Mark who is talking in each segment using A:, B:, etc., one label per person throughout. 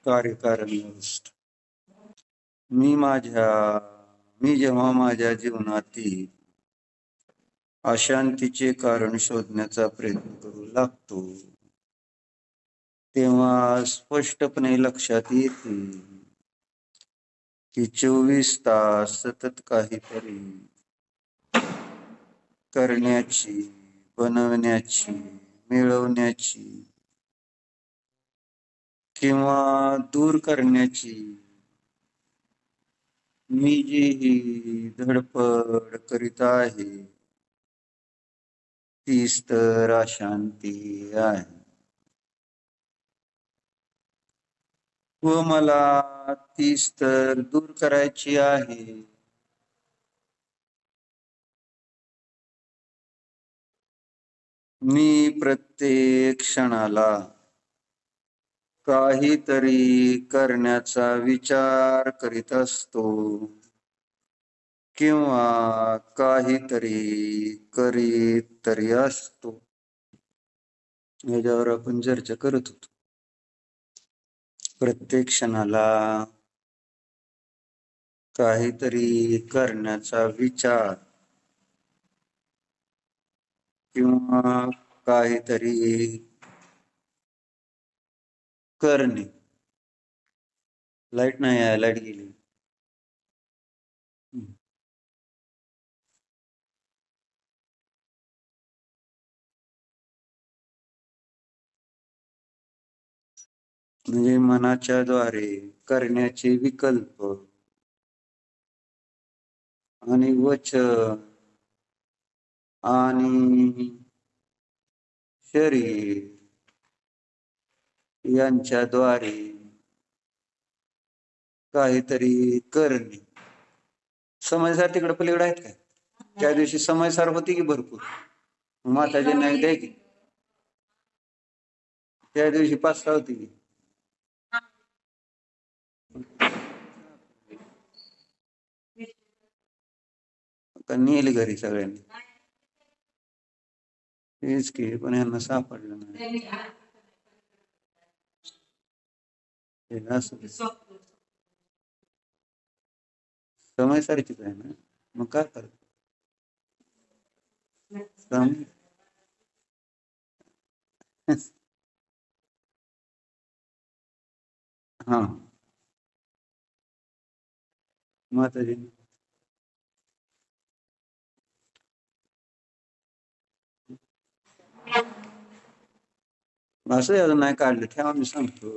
A: कार्यकारण व्यवस्था. मी जेव्हा माझ्या जीवनातील अशांतीचे कारण शोधण्याचा प्रयत्न करू लागतो, तेव्हा स्पष्टपणे लक्षात येते की 24 तास सतत काहीतरी करण्याची, बनवण्याची, मिळवण्याची किंवा दूर करण्याची मी जी ही धडपड करीत आहे तीच तर अशांती आहे. व मला तीच तर दूर करायची आहे. मी प्रत्येक क्षणाला काहीतरी करण्याचा विचार करीत असतो किंवा काहीतरी करीत तरी असतो. याच्यावर आपण चर्चा करत होतो. प्रत्येक क्षणाला काहीतरी करण्याचा विचार किंवा काहीतरी करणे. लाईट नाही आहे, लाईट गेली. म्हणजे मनाच्या द्वारे करण्याचे विकल्प आणि वचन आणि शरीर यांच्याद्वारे काहीतरी करणे. समयसार तिकडे पलीकडे आहेत काय? त्या दिवशी समयसार होती की भरपूर. माताजी नाही द्या की त्या दिवशी 5-6 होती की. नेली घरी सगळ्यांनी. तेच की, पण यांना सापडलं नाही. समय सारखीच आहे ना, मग काय करत हा माताजी असं अजून नाही काढलं, ठेवा मी सांगतो.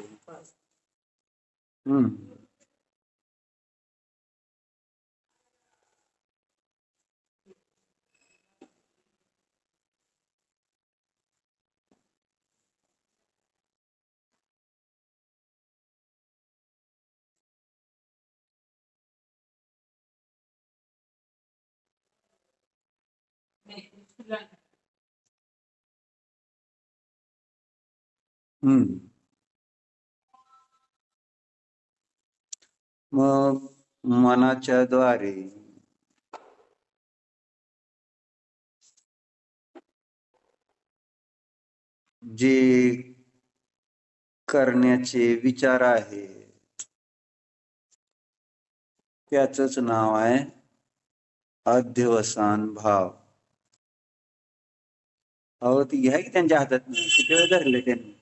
A: मग मनाच्या द्वारे जे करण्याचे विचार आहे त्याचंच नाव आहे अध्यवसान भाव. अहो ती घ्या की त्यांच्या हातात, किती वेळ धरले त्यांनी.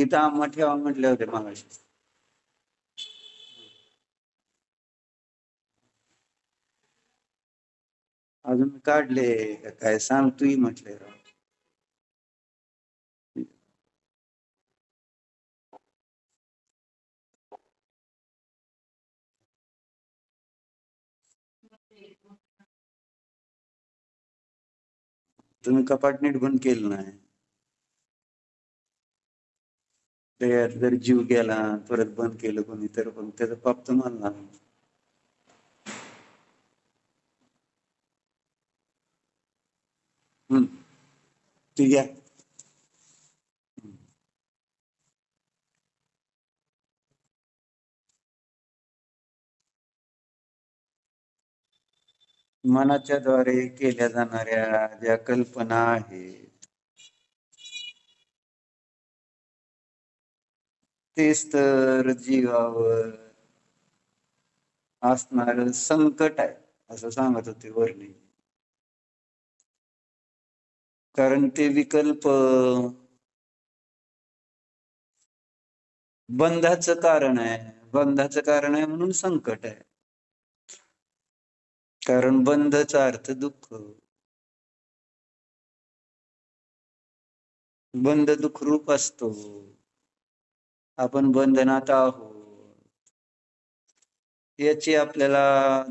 A: इथं आम्हा ठेवा म्हटले होते मागाशी. अजून काढले काय सांगतोय म्हटले. तुम्ही कपाट नीट बंद केलं नाही, त्यात जर जीव गेला परत बंद केलं कोणी तर पण त्याचं पाप तुम्हाला. ठीक आहे. मनाच्या द्वारे केल्या जाणाऱ्या ज्या कल्पना आहेत तेच तर जीवावर असणार संकट आहे असं सांगत होते वर्णी. कारण ते विकल्प बंधाचं कारण आहे. बंधाचं कारण आहे म्हणून संकट आहे. कारण बंधचा अर्थ दुःख. बंध दुःखरूप असतो. आपण बंधनात आहोत याची आपल्याला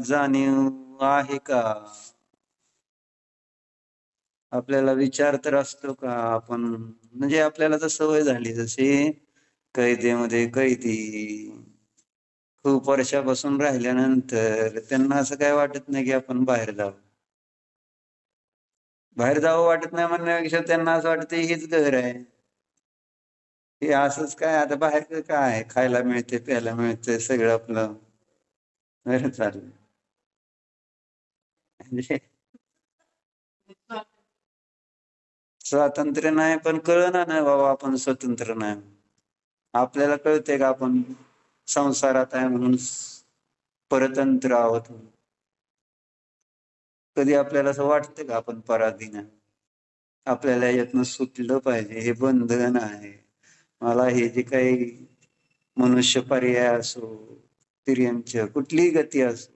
A: जाणीव आहे का? आपल्याला विचार तर असतो का? आपण म्हणजे आपल्याला तर सवय झाली जशी कैदेमध्ये कैदी खूप वर्षापासून राहिल्यानंतर त्यांना असं काय वाटत नाही की आपण बाहेर जावं. बाहेर जावं वाटत नाही म्हणण्यापेक्षा त्यांना असं वाटतं हीच घर आहे. हे असंच काय आता बाहेर काय आहे, खायला मिळते प्यायला मिळते सगळं आपलं बरं चाललं. म्हणजे स्वातंत्र्य नाही पण कळना नाही बाबा आपण स्वतंत्र नाही. आपल्याला कळते का आपण संसारात आहे म्हणून परतंत्र आहोत. कधी आपल्याला असं वाटतं का आपण पराधीन आहे? आपल्याला यातनं सुटलं पाहिजे. हे बंधन आहे. मला हे जे काही मनुष्य पर्याय असो, तिर्यंच कुठलीही गती असो,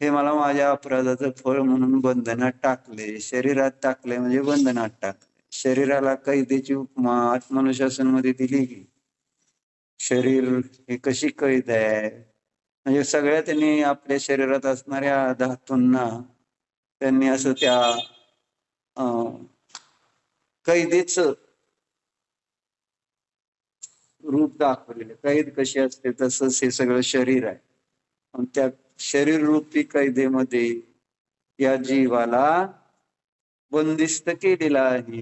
A: हे मला माझ्या अपराधाचं फळ म्हणून बंधनात टाकले. शरीरात टाकले म्हणजे बंधनात टाकले. शरीराला कैदेची उपमा आत्मनुशासन मध्ये दिली की शरीर हे कशी कैद आहे. म्हणजे सगळ्या त्यांनी आपल्या शरीरात असणाऱ्या धातूंना त्यांनी असं त्या कैदेचं रूप दाखवलेलं. कैद कशी असते तसंच हे सगळं शरीर आहे. आणि त्या शरीर रूपी कैदेमध्ये या जीवाला बंदिस्त केलेला आहे.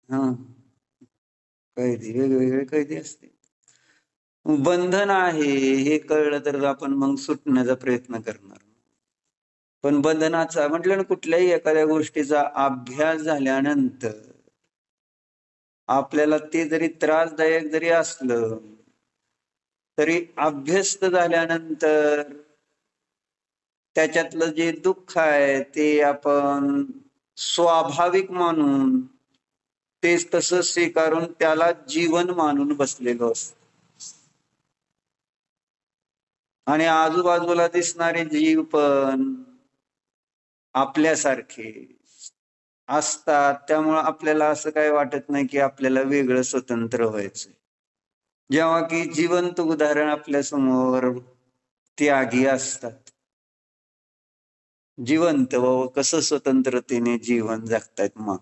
A: हा कैदी वेगवेगळे कैदी असते. बंधन आहे हे कळलं तर आपण मग सुटण्याचा प्रयत्न करणार. पण बंधनाचा म्हटलं ना कुठल्याही एखाद्या गोष्टीचा अभ्यास झाल्यानंतर आपल्याला ते जरी त्रासदायक जरी असलं तरी अभ्यस्त झाल्यानंतर त्याच्यातलं जे दुःख आहे ते आपण स्वाभाविक मानून तेच तसं स्वीकारून त्याला जीवन मानून बसलेलो असतो. आणि आजूबाजूला दिसणारे जीव पण आपल्यासारखे असतात. त्यामुळं आपल्याला असं काही वाटत नाही की आपल्याला वेगळं स्वतंत्र व्हायचं. जेव्हा की जिवंत उदाहरण आपल्या समोर त्यागी असतात. जिवंत व कसं स्वतंत्रतेने जीवन जगतायत मग.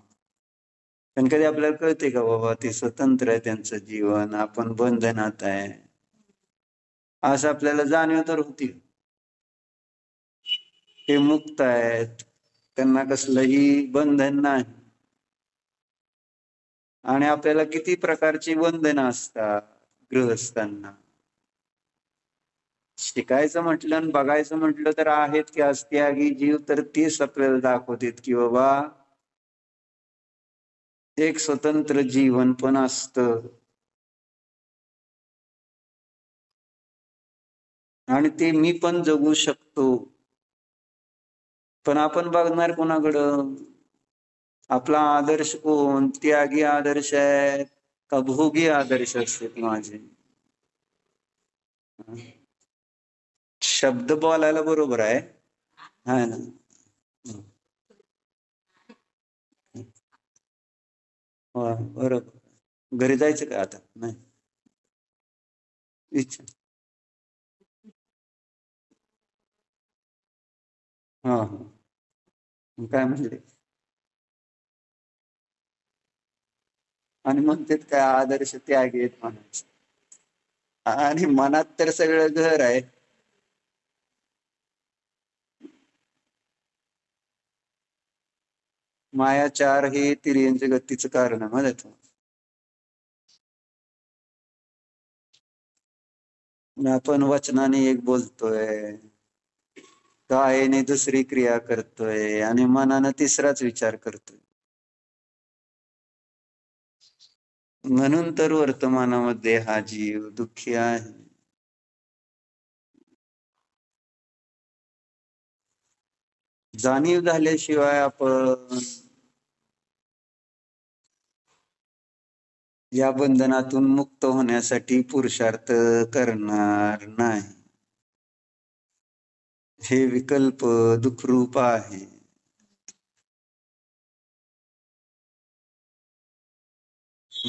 A: पण कधी आपल्याला कळते का बाबा ते स्वतंत्र आहे त्यांचं जीवन, आपण बंधनात आहे असं आपल्याला जाणीव तर होती. ते मुक्त आहेत, त्यांना कसलंही बंधन नाही. आणि आपल्याला किती प्रकारची बंधनं असतात गृहस्थांना. शिकायचं म्हटलं आणि बघायचं म्हटलं तर आहेत की अस्त्यागी जीव तर तेच आपल्याला दाखवतात की बाबा एक स्वतंत्र जीवन पण असतं आणि ते मी पण जगू शकतो. पण आपण बघणार कोणाकडं? आपला आदर्श कोण? त्यागी आदर्श आहे का भोगी आदर्श असतात माझे? शब्द बोलायला बरोबर आहे हाय ना. हो बरोबर. घरी जायचं का आता? नाही इच्छा. हा हा काय म्हणले? आणि म्हणतात काय आदर्श त्यागी आहेत म्हणायचं. आणि मनात तर सगळं घर आहे. माया चार हे तिर्यंच्या गतीचं कारण आहे माहित. आपण वचनाने एक बोलतोय, कायेने दुसरी क्रिया करतोय आणि मनानं तिसराच विचार करतोय. म्हणून तर वर्तमानामध्ये हा जीव दुःखी आहे. जाणीव झाल्याशिवाय आपण या बंधनातून मुक्त होण्यासाठी पुरुषार्थ करणार नाही. हे विकल्प दुःखरूप आहे.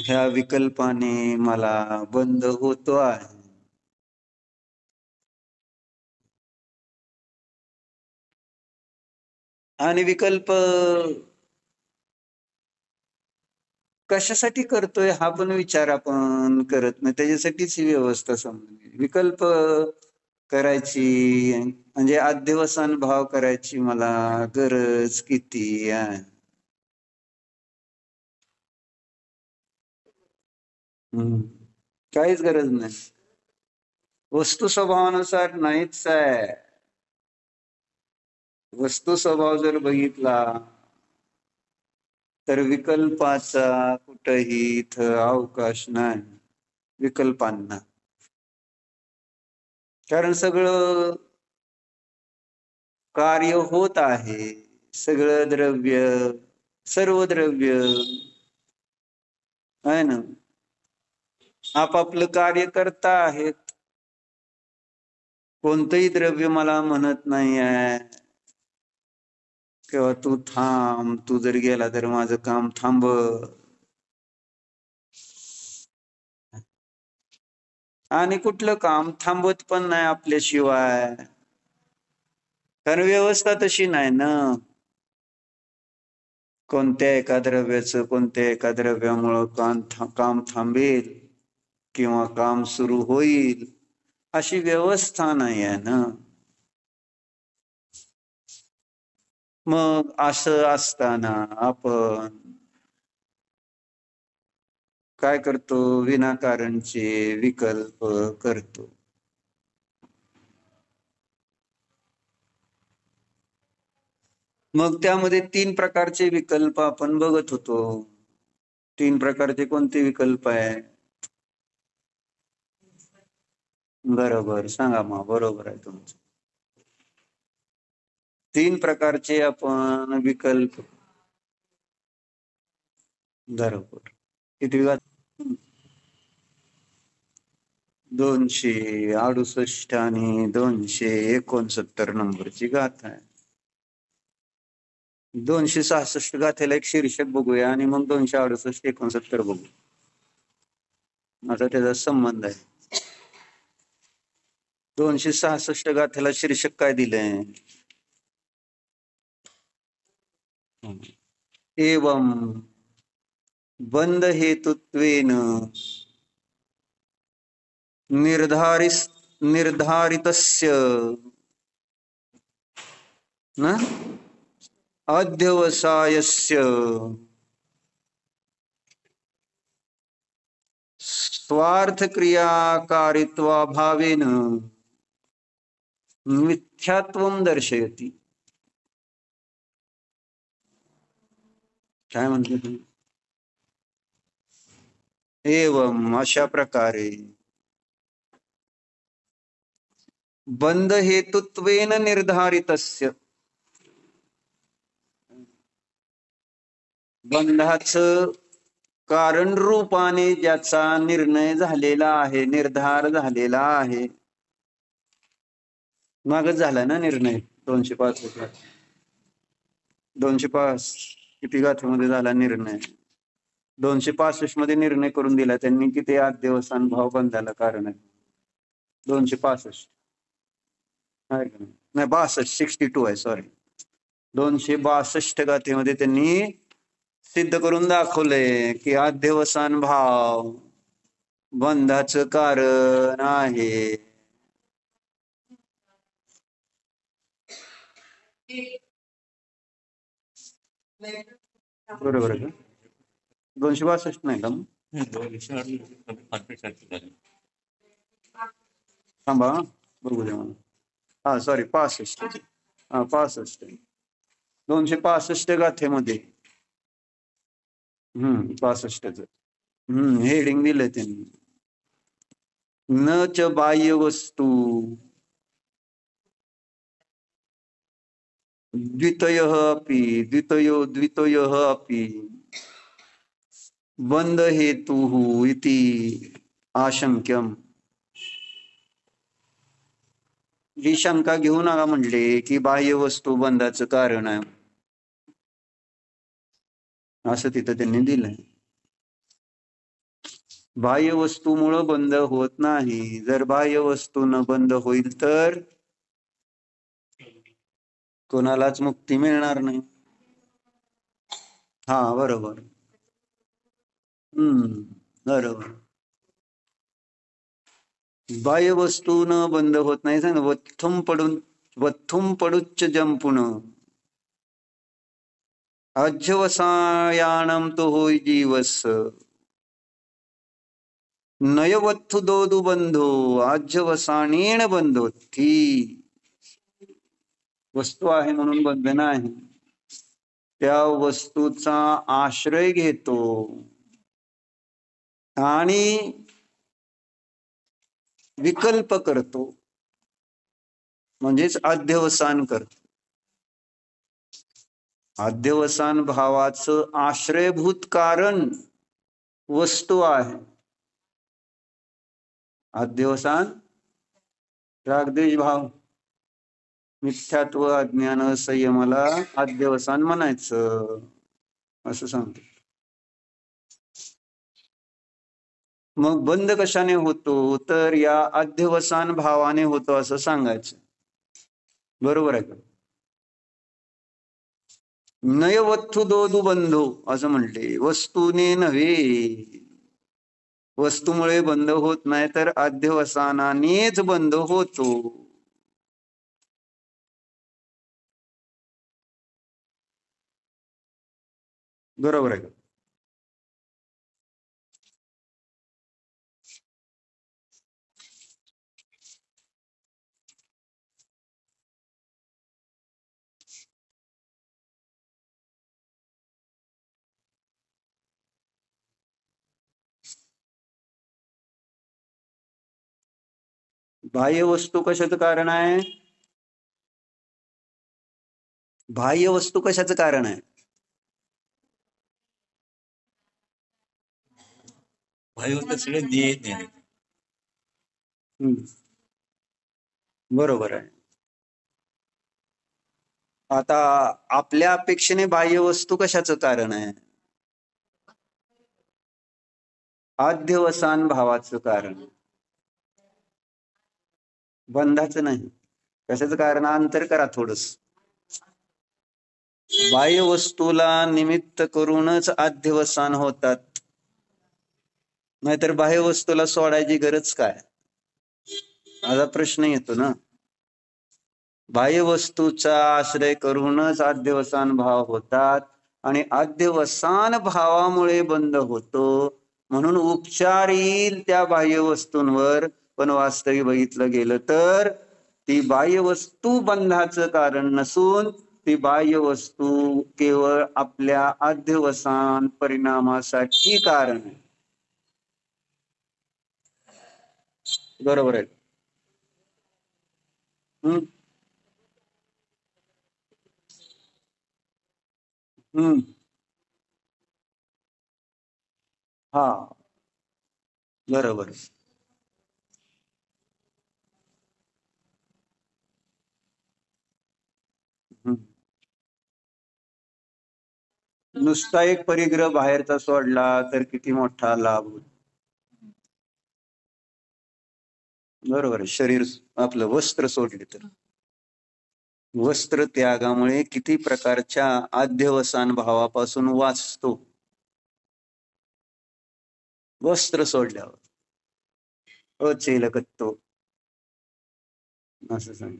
A: ह्या विकल्पाने मला बंध होतो आहे. आणि विकल्प कशासाठी करतोय हा पण विचार आपण करत नाही. त्याच्यासाठीच ही व्यवस्था समजली. विकल्प करायची म्हणजे अध्यवसान भाव करायची मला गरज किती आहे. काहीच गरज नाही. वस्तू स्वभावानुसार नाहीच आहे. वस्तू स्वभाव जर बघितला तर विकल्पाचा कुठंही इथं अवकाश नाही विकल्पांना. कारण सगळं कार्य होत आहे. सगळं द्रव्य, सर्व द्रव्य आहे ना, आपापलं कार्य करता आहेत. कोणतंही द्रव्य मला म्हणत नाही आहे किंवा तू थांब, तू जर गेला तर माझं काम थांब. आणि कुठलं काम थांबवत पण नाही आपल्याशिवाय. कारण व्यवस्था तशी नाही ना. कोणत्या एका द्रव्याचं कोणत्या एका द्रव्यामुळं काम थांबेल किंवा काम सुरू होईल अशी व्यवस्था नाही आहे ना. मग असं असताना आपण काय करतो? विनाकारणचे विकल्प करतो. मग त्यामध्ये 3 प्रकारचे विकल्प आपण बघत होतो. 3 प्रकारचे कोणते विकल्प आहे? बरोबर, सांगा मग. बरोबर आहे तुमचं. 3 प्रकारचे आपण विकल्प. बरोबर. किती 268 आणि 269 नंबरची गाथा आहे. 266 गाथेला एक शीर्षक बघूया आणि मग 268 69 बघू. आता त्याचा संबंध आहे. 266 गाथेला शीर्षक काय दिलंय? एवं बंध हेतुत्वेन निर्धारितस्य न अध्यवसायस्य स्वार्थ क्रियाकारित्वाभावेन मिथ्यात्वं दर्शयति. काय म्हणते तुम्ही? एवं अशा प्रकारे बंध हेतुत्वेन निर्धारितस्य बंधाचं कारण रूपाने ज्याचा निर्णय झालेला आहे, निर्धार झालेला आहे. मागच झाला ना निर्णय 205 205 किती गाथेमध्ये झाला निर्णय? 265 मध्ये निर्णय करून दिला त्यांनी की ते अध्यवसान भाव बंधाला कारण आहे. 265 आहे का नाही? 62 62 आहे, सॉरी. 262 गाथेमध्ये त्यांनी सिद्ध करून दाखवलंय की अध्यवसान भाव बंधाचं कारण आहे. बरोबर आहे का? 262 नाही का? थांबा बघू द्या मला. हा सॉरी 65. हा 65. 265 गाथेमध्ये 65च हेडिंग दिलं त्यांनी. न च बाह्य वस्तू द्वितयः अपि द्वितयः अपि बंध हेतुः इति आशंक्यम. ही शंका घेऊ नका म्हणले की बाह्य वस्तू बंधाचं कारण आहे असं तिथं त्यांनी दिलंय. बाह्य वस्तूमुळे बंध होत नाही. जर बाह्य वस्तून बंध होईल तर कोणालाच मुक्ती मिळणार नाही. हा बरोबर. बरोबर. बाह्य वस्तून बंध होत नाही. सांग वत्थुम पडुच्च जंपुण अध्यवसायाणम तो होय जीवस नयवत्थु दोदु बंधो आज्यवसानेण बंधो. ती वस्तू आहे म्हणून बंध नाही. त्या वस्तूचा आश्रय घेतो आणि विकल्प करतो म्हणजेच अध्यवसान करतो. अध्यवसान भावाचं आश्रयभूत कारण वस्तू आहे. अध्यवसान रागद्वेष भाव मिथ्यात्व अज्ञान संयमाला अध्यवसान म्हणायचं असं सांगतो. मग बंध कशाने होतो तर या अध्यवसान भावाने होतो असं सांगायचं. बरोबर आहे का? नयवत्थु दोदु बंधो असं म्हणले. वस्तूने नव्हे. वस्तूमुळे बंध होत नाही तर अध्यवसानानेच बंध होतो. बरोबर आहे का? बाह्य वस्तू कशाचं कारण आहे? बाह्य वस्तू कशाचं कारण आहे?
B: बाह्य वस्तू सगळे देह.
A: बरोबर आहे. आता आपल्या अपेक्षेने बाह्य वस्तू कशाचं कारण आहे? अध्यवसान भावाचं कारण. बंधाचं नाही. कशाचं कारण? अंतर करा थोडस. बाह्य वस्तूला निमित्त करूनच अध्यवसान होतात. नाहीतर बाह्य वस्तूला सोडायची गरज काय? असा प्रश्न येतो ना. बाह्य वस्तूचा आश्रय करूनच अध्यवसान भाव होतात आणि अध्यवसान भावामुळे बंध होतो. म्हणून उपचार येईल त्या बाह्य वस्तूंवर. पण वास्तविक बघितलं गेलं तर ती बाह्य वस्तू बंधाचं कारण नसून ती बाह्य वस्तू केवळ आपल्या अध्यवसान परिणामासाठी कारण आहे. बरोबर आहे. हा बरोबर. नुसता एक परिग्रह बाहेरचा सोडला तर किती मोठा लाभ होतो. बरोबर. शरीर आपलं वस्त्र सोडले तर वस्त्र त्यागामुळे किती प्रकारच्या अध्यवसान भावापासून वाचतो. वस्त्र सोडल्यावर अचेलकत्तो असं सांग.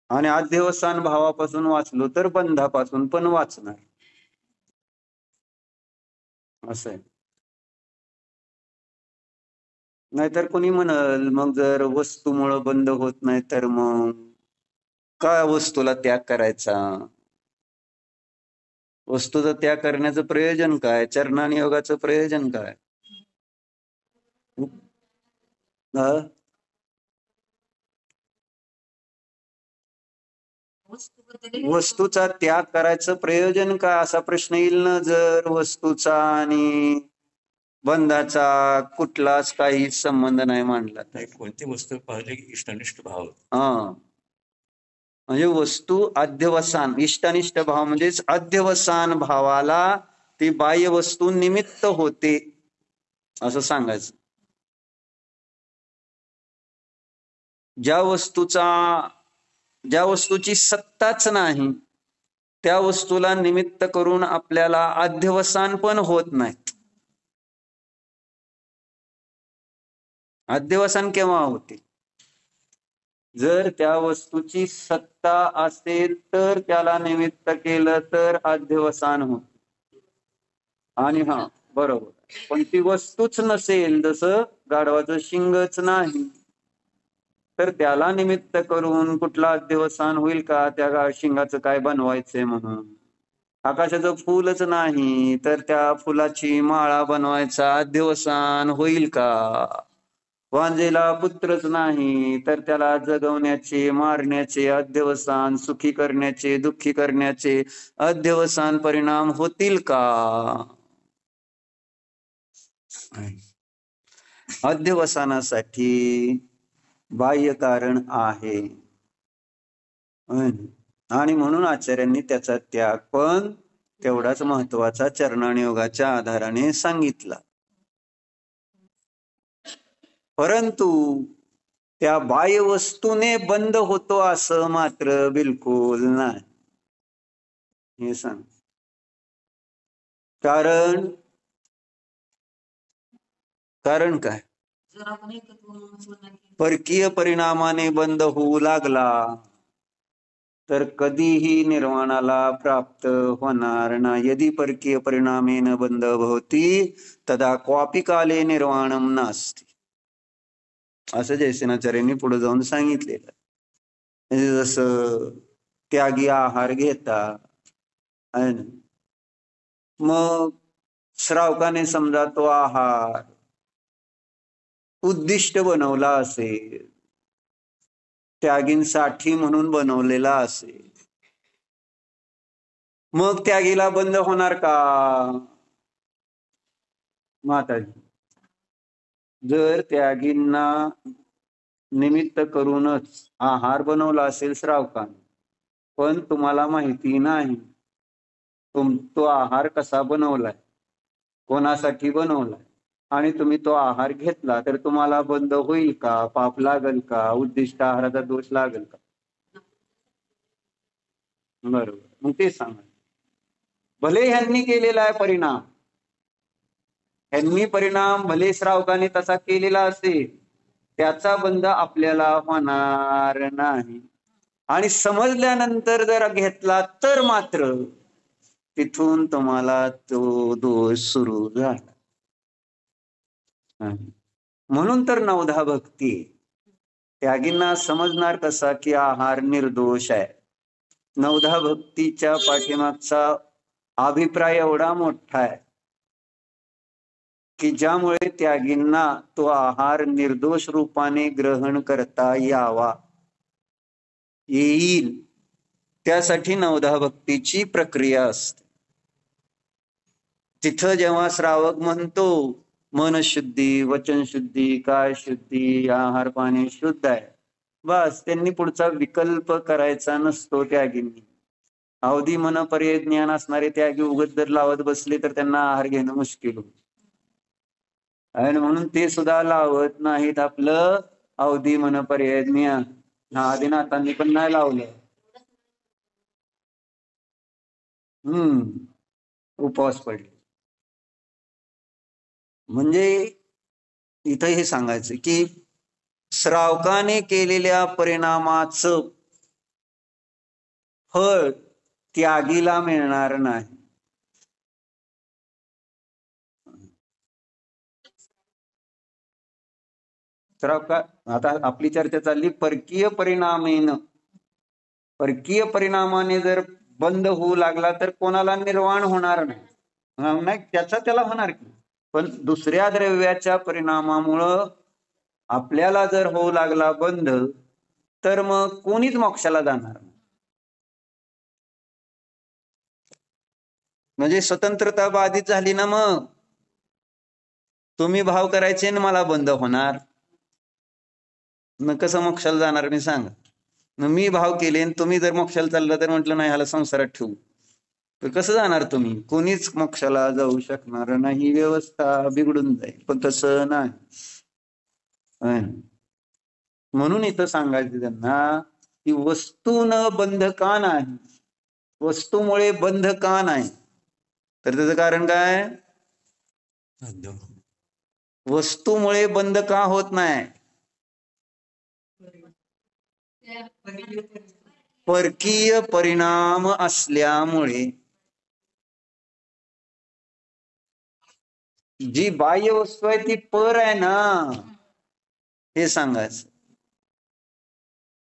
A: आणि अध्यवसान भावापासून वाचलो तर बंधापासून पण वाचणार असं आहे. नाहीतर कोणी म्हणल मग जर वस्तूमुळं बंध होत नाही तर मग का वस्तूला त्याग करायचा? वस्तूचा त्याग करण्याचं प्रयोजन काय? चरणानी योगाचं प्रयोजन काय? हा? वस्तूचा त्याग करायचं प्रयोजन काय असा प्रश्न येईल ना, जर वस्तूचा आणि बंधाचा कुठलाच काही संबंध नाही मांडला तर.
B: नाही, कोणती वस्तू पाहिली की इष्टनिष्ठ भाव.
A: हा, म्हणजे वस्तू अध्यवसान, इष्टानिष्ट भाव म्हणजेच अध्यवसान भावाला ती बाह्य वस्तू निमित्त होते असं सांगायचं. ज्या वस्तूची सत्ताच नाही त्या वस्तूला निमित्त करून आपल्याला अध्यवसान पण होत नाही. अध्यवसान केव्हा होते? जर त्या वस्तूची सत्ता असेल तर त्याला निमित्त केलं तर अध्यवसान होत. आणि हा बरोबर, पण ती वस्तूच नसेल, जसं गाढवाचं शिंगच नाही, तर त्याला निमित्त करून कुठला अध्यवसान होईल का? त्या शिंगाचं काय बनवायचंय म्हणून. आकाशाचं फुलच नाही तर त्या फुलाची माळा बनवायचा अध्यवसान होईल का? वांजेला पुत्रच नाही तर त्याला जगवण्याचे, मारण्याचे अध्यवसान, सुखी करण्याचे, दुःखी करण्याचे अध्यवसान परिणाम होतील का? अध्यवसानासाठी बाह्य कारण आहे आणि म्हणून आचार्यांनी त्याचा त्याग पण तेवढाच महत्वाचा चरणानुयोगाच्या आधाराने सांगितला. परंतु त्या बाह्य वस्तूने बंद होतो असं मात्र बिलकुल नाही, हे सांग. कारण काय? परकीय परिणामाने बंद होऊ लागला तर कधीही निर्वाणाला प्राप्त होणार ना. यदि परकीय परिणामेन बंध भवती तदा क्वापि काले निर्वाणम नास्ति, असं जयसेनाचार्यांनी पुढे जाऊन सांगितलेलं. म्हणजे जसं त्यागी आहार घेता, मग श्रावकाने समजा तो आहार उद्दिष्ट बनवला असेल, त्यागींसाठी म्हणून बनवलेला असेल, मग त्यागीला बंद होणार का? माताजी, जर त्यागींना निमित्त करूनच आहार बनवला असेल श्रावकाने, पण तुम्हाला माहिती नाही तो आहार कसा बनवलाय, कोणासाठी बनवलाय, आणि तुम्ही तो आहार घेतला, तर तुम्हाला बंद होईल का? पाप लागल का? उद्दिष्ट आहाराचा दोष लागेल का? बरोबर, मग ते सांगा. भले ह्यांनी केलेला आहे परिणाम, ह्यांनी परिणाम भले श्रावकाने तसा केलेला असेल, त्याचा बंध आपल्याला होणार नाही. आणि समजल्यानंतर जर घेतला तर मात्र तिथून तुम्हाला तो दोष सुरू झाला. म्हणून तर नवधा भक्ती. त्यागींना समजणार कसा की आहार निर्दोष आहे. नवधा भक्तीच्या पाठीमागचा अभिप्राय एवढा मोठा आहे की ज्यामुळे त्यागींना तो आहार निर्दोष रूपाने ग्रहण करता येईल, त्यासाठी नवधा भक्तीची प्रक्रिया असते. तिथं जेव्हा श्रावक म्हणतो मन शुद्धी, वचन शुद्धी, काय शुद्धी, आहार पाणी शुद्ध आहे, बस त्यांनी पुढचा विकल्प करायचा नसतो. त्यागींनी अवधी मन पर्याय ज्ञान असणारे त्यागी उगत जर लावत बसले तर त्यांना आहार घेणं मुश्किल होत, आणि म्हणून ते सुद्धा लावत नाहीत आपलं अवधी मन पर्याय ज्ञान. आदिनाथांनी पण नाही लावलं. उपवास पडले. म्हणजे इथं हे सांगायचं की श्रावकाने केलेल्या परिणामाचं फळ त्यागीला मिळणार नाही. श्रावका, आता आपली चर्चा चालली परकीय परिणामेन परकीय परिणामाने जर बंद होऊ लागला तर कोणाला निर्वाण होणार नाही, त्याचा त्याला होणार की. पण दुसऱ्या द्रव्याच्या परिणामामुळं आपल्याला जर होऊ लागला बंध, तर मग कोणीच मोक्षाला जाणार नाही. म्हणजे स्वतंत्रता बाधित झाली ना. मग तुम्ही भाव करायचे ना मला बंद होणार, मग कसं मोक्षाला जाणार मी सांगा. मी भाव केले आणि तुम्ही जर मोक्षाला चालला तर म्हटलं नाही ह्याला संसारात ठेवू, तर कसं जाणार तुम्ही? कोणीच मोक्षाला जाऊ शकणार नाही, व्यवस्था बिघडून जाईल. पण तसं नाही. म्हणून इथं सांगायचं त्यांना की वस्तू न बंध का नाही, वस्तूमुळे बंध का नाही, तर त्याचं कारण काय? वस्तूमुळे बंध का होत नाही? परकीय परिणाम असल्यामुळे. जी बाह्य वस्तू आहे ती पर आहे ना, हे सांगायचं.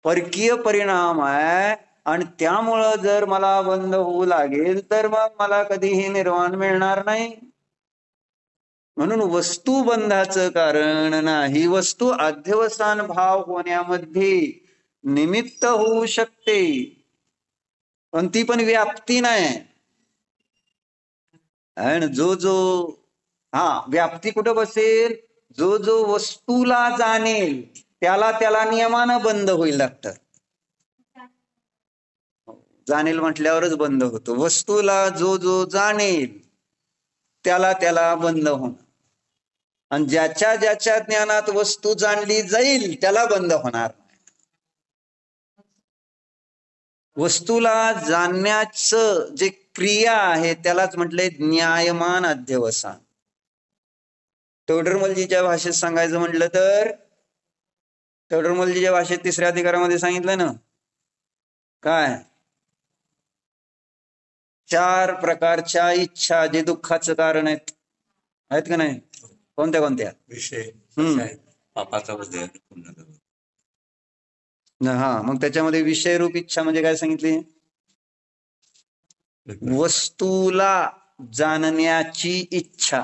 A: परकीय परिणाम आहे आणि त्यामुळं जर मला बंद होऊ लागेल तर मग मला कधीही निर्वाण मिळणार नाही. म्हणून वस्तू बंधाचं कारण नाही, वस्तू अध्यवसान भाव होण्यामध्ये निमित्त होऊ शकते, पण ती पण व्याप्ती नाही. आणि जो व्याप्ती कुठं बसेल? जो वस्तूला जाणेल त्याला नियमानं बंद होईल. डॉक्टर जाणेल म्हटल्यावरच बंद होतो. वस्तूला जो जाणेल त्याला बंद होणार, आणि ज्याच्या ज्ञानात वस्तू जाणली जाईल त्याला बंद होणार. वस्तूला जाणण्याचं जे क्रिया आहे त्यालाच म्हटलंय न्यायमान अध्यवसान. तोडरमलजीच्या भाषेत सांगायचं म्हटलं तर, तोडरमलजीच्या भाषेत 3ऱ्या अधिकारामध्ये सांगितलं ना काय? 4 प्रकारच्या इच्छा जे दुःखाचं कारण आहेत का नाही? कोणत्या कोणत्या?
B: विषय, पापाचा उदय,
A: मग त्याच्यामध्ये विषयरूप इच्छा म्हणजे काय सांगितली? वस्तूला जाणण्याची इच्छा,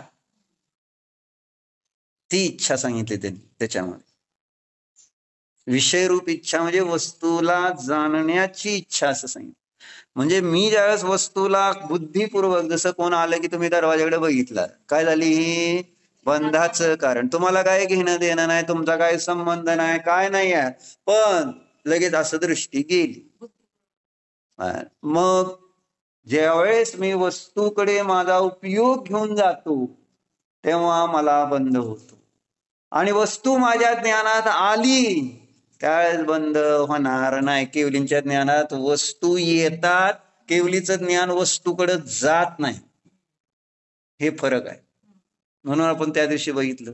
A: ती इच्छा सांगितली त्यांनी. त्याच्यामध्ये विषयरूप इच्छा म्हणजे वस्तूला जाणण्याची इच्छा असं सांगितलं. म्हणजे मी ज्यावेळेस वस्तूला बुद्धिपूर्वक, जसं कोण आलं की तुम्ही दरवाजाकडे बघितला, काय झाली? ही बंधाचं कारण. तुम्हाला काय घेणं देणं नाही, तुमचा काय संबंध नाही, काय नाही आहे, पण लगेच असं दृष्टी गेली. मग ज्यावेळेस मी वस्तूकडे माझा उपयोग घेऊन जातो तेव्हा मला बंध होतो, आणि वस्तू माझ्या ज्ञानात आली त्यावेळेस बंद होणार नाही. केवलींच्या ज्ञानात वस्तू येतात, केवलीचं ज्ञान वस्तूकडे जात नाही. हे फरक आहे. म्हणून आपण त्या दिवशी बघितलं,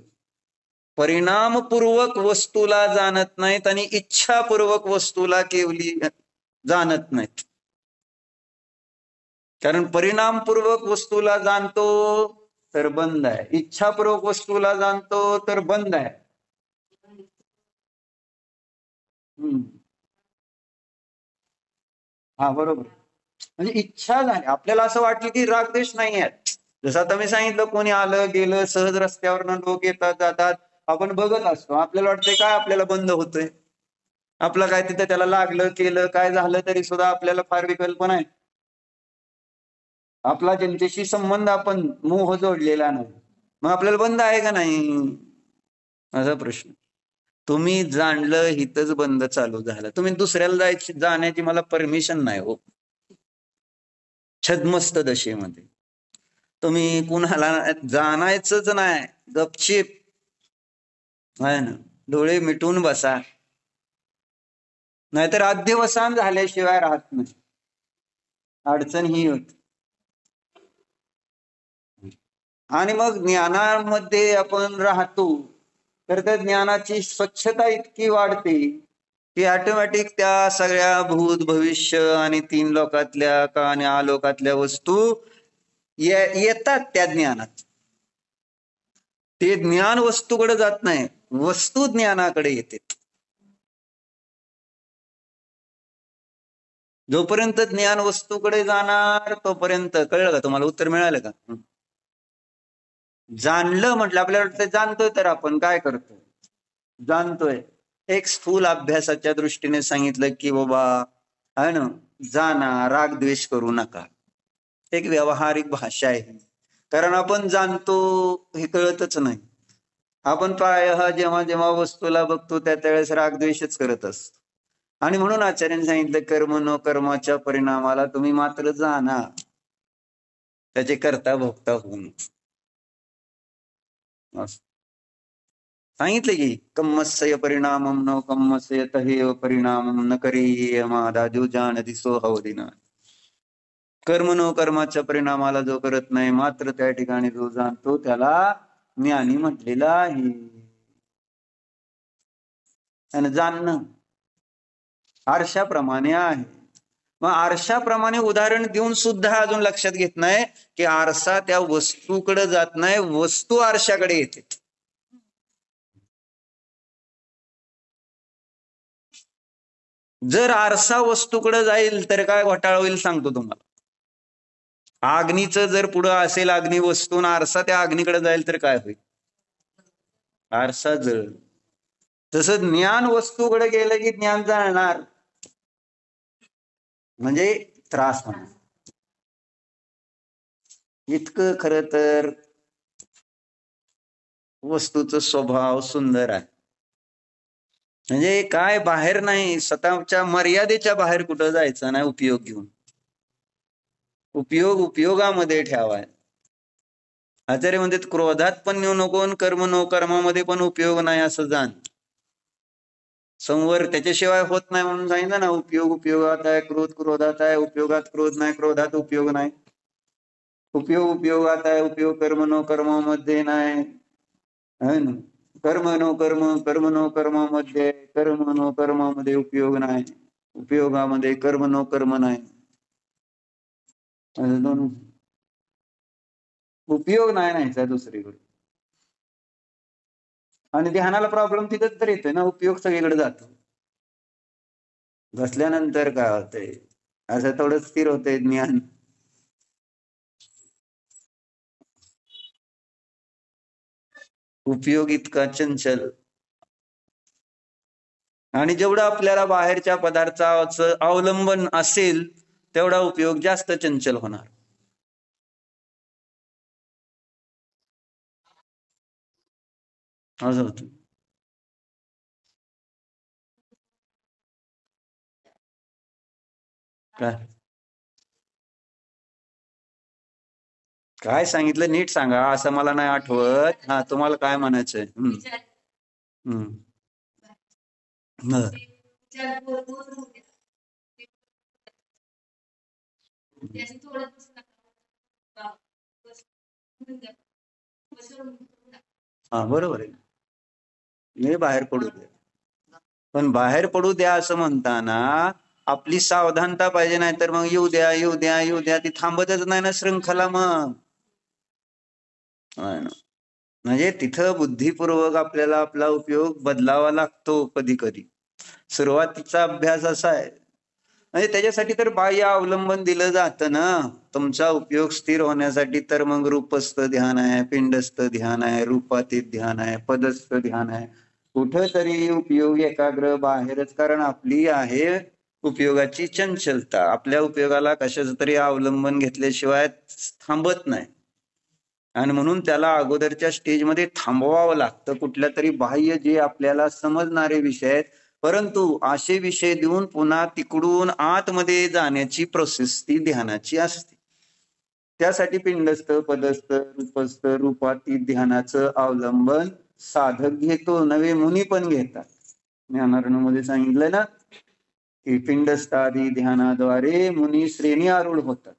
A: परिणामपूर्वक वस्तूला जाणत नाहीत आणि इच्छापूर्वक वस्तूला केवली जाणत नाहीत. कारण परिणामपूर्वक वस्तूला जाणतो तर बंद आहे, इच्छापूर्वक वस्तूला जाणतो तर बंद आहे. बरोबर. म्हणजे इच्छा झाली, आपल्याला असं वाटलं की रागद्वेष नाही आहे. जसं आता मी सांगितलं, कोणी आलं गेलं, सहज रस्त्यावरनं लोक येतात जातात, आपण बघत असतो, आपल्याला वाटतंय काय आपल्याला बंद होतोय, आपलं काय तिथं त्याला लागलं केलं काय झालं तरी सुद्धा आपल्याला फार विकल्पना आहे. आपला जनतेशी संबंध आपण मोह जोडलेला नाही, मग आपल्याला बंद आहे का नाही असा प्रश्न. तुम्ही जाणलं हितच बंद चालू झाला, तुम्ही दुसऱ्याला जाण्याची मला परमिशन नाही हो. छद्मस्त दशेमध्ये तुम्ही कुणाला जाणायचंच नाही, गपचिप आहे ना, डोळे मिटून बसा, नाहीतर अध्यवसान झाल्याशिवाय राहत नाही. अडचण ही होती. आणि मग ज्ञानामध्ये आपण राहतो तर त्या ज्ञानाची स्वच्छता इतकी वाढते की ऑटोमॅटिक त्या सगळ्या भूत भविष्य आणि 3 लोकातल्या का आणि आलोकातल्या वस्तू येतात त्या ज्ञानात. ते ज्ञान वस्तूकडे जात नाही, वस्तू ज्ञानाकडे येते. जोपर्यंत ज्ञान वस्तूकडे जाणार तोपर्यंत, कळलं का तुम्हाला? उत्तर मिळालं का? जाणलं म्हटलं, आपल्याला वाटतं जाणतोय तर आपण काय करतोय? जाणतोय. एक स्थूल अभ्यासाच्या दृष्टीने सांगितलं की बाबा आहे ना, जाणा, राग द्वेष करू नका. एक व्यावहारिक भाषा आहे, कारण आपण जाणतो हे कळतच नाही. आपण प्रायः जेव्हा जेव्हा वस्तूला बघतो त्या त्यावेळेस राग द्वेषच करत असतो. आणि म्हणून आचार्यांनी सांगितलं, कर्म न कर्माच्या परिणामाला तुम्ही मात्र जाणा, त्याचे करता भोगता होऊन. सांगितलं की कम्मस्य परिणामम न कम्मस्य तहेव परिणामम न करेयमादाजो जानति सो हवदिना. कर्म न कर्माच्या परिणामाला जो करत नाही, मात्र त्या ठिकाणी जो जाणतो त्याला ज्ञानी म्हटलेलं आहे. आणि जाणणं आरशाप्रमाणे आहे. मग आरशाप्रमाणे उदाहरण देऊन सुद्धा अजून लक्षात घेत नाही की आरसा त्या वस्तूकडे जात नाही, वस्तू आरशाकडे येते. जर आरसा वस्तूकडे जाईल तर काय घोटाळा होईल सांगतो तुम्हाला. अग्नीचं जर पुढं असेल अग्नी वस्तू, आरसा त्या अग्नीकडे जाईल तर काय होईल? आरसा जळ. तसं ज्ञान वस्तूकडे गेलं की ज्ञान जाणार, म्हणजे त्रास होणार. इतकं खर तर वस्तूचा स्वभाव सुंदर आहे. म्हणजे काय बाहेर नाही, स्वतःच्या मर्यादेच्या बाहेर कुठं जायचं नाही. उपयोग घेऊन उपयोग उपयोगामध्ये ठेवाय. आचार्य म्हणतात क्रोधात पण नेऊ नको, कर्म नो कर्मामध्ये पण उपयोग नाही असं जाण. संवर त्याच्याशिवाय होत नाही म्हणून सांगितलं ना. उपयोग उपयोगात आहे, क्रोध क्रोधात आहे, उपयोगात क्रोध नाही, क्रोधात उपयोग नाही. उपयोग उपयोगात आहे, उपयोग कर्म नो कर्मामध्ये नाही, है ना. कर्म नो कर्मामध्ये, कर्म नो कर्मामध्ये उपयोग नाही, उपयोगामध्ये कर्म नो कर्म नाही. उपयोग नाही नाहीचा दुसरीकडे. आणि ध्यानाला प्रॉब्लेम तिथंच तर येतोय ना, उपयोग सगळीकडे जातो. बसल्यानंतर काय होतंय, असं थोडं स्थिर होतंय ज्ञान. उपयोग इतका चंचल, आणि जेवढं आपल्याला बाहेरच्या पदार्थाचं अवलंबन असेल तेवढा उपयोग जास्त चंचल होणार. असं होतं. काय सांगितलं नीट सांगा, असं मला नाही आठवत. हा, तुम्हाला काय म्हणायचंय? हा, बरोबर आहे. मी बाहेर पडू द्या, पण बाहेर पडू द्या असं म्हणताना आपली सावधानता पाहिजे. नाही तर मग येऊ द्या येऊ द्या येऊ द्या, ती थांबतच नाही ना श्रृंखला. मग म्हणजे तिथं बुद्धिपूर्वक आपल्याला आपला उपयोग बदलावा लागतो कधी कधी. सुरुवातीचा अभ्यास असा आहे, म्हणजे त्याच्यासाठी तर बाह्य अवलंबन दिलं जातं ना. तुमचा उपयोग स्थिर होण्यासाठी तर मग रूपस्थ ध्यान आहे, पिंडस्थ ध्यान आहे, रूपातीत ध्यान आहे, पदस्थ ध्यान आहे. कुठंतरी उपयोग एकाग्र बाहेरच, कारण आपली आहे उपयोगाची चंचलता. आपल्या उपयोगाला कशाचं तरी अवलंबन घेतल्याशिवाय थांबत नाही. आणि म्हणून त्याला अगोदरच्या स्टेजमध्ये थांबवावं लागतं. कुठल्या तरी बाह्य जे आपल्याला समजणारे विषय आहेत, परंतु असे विषय देऊन पुन्हा तिकडून आतमध्ये जाण्याची प्रोसेस ती ध्यानाची असते. त्यासाठी पिंडस्थ, पदस्थ, रूपस्थ, रूपातीत ध्यानाचं अवलंबन साधक घेतो. नवे मुनी पण घेतात. ज्ञानारण्यमध्ये सांगितलंय ना की पिंडस्थ आदी ध्यानाद्वारे मुनी श्रेणी आरूढ होतात.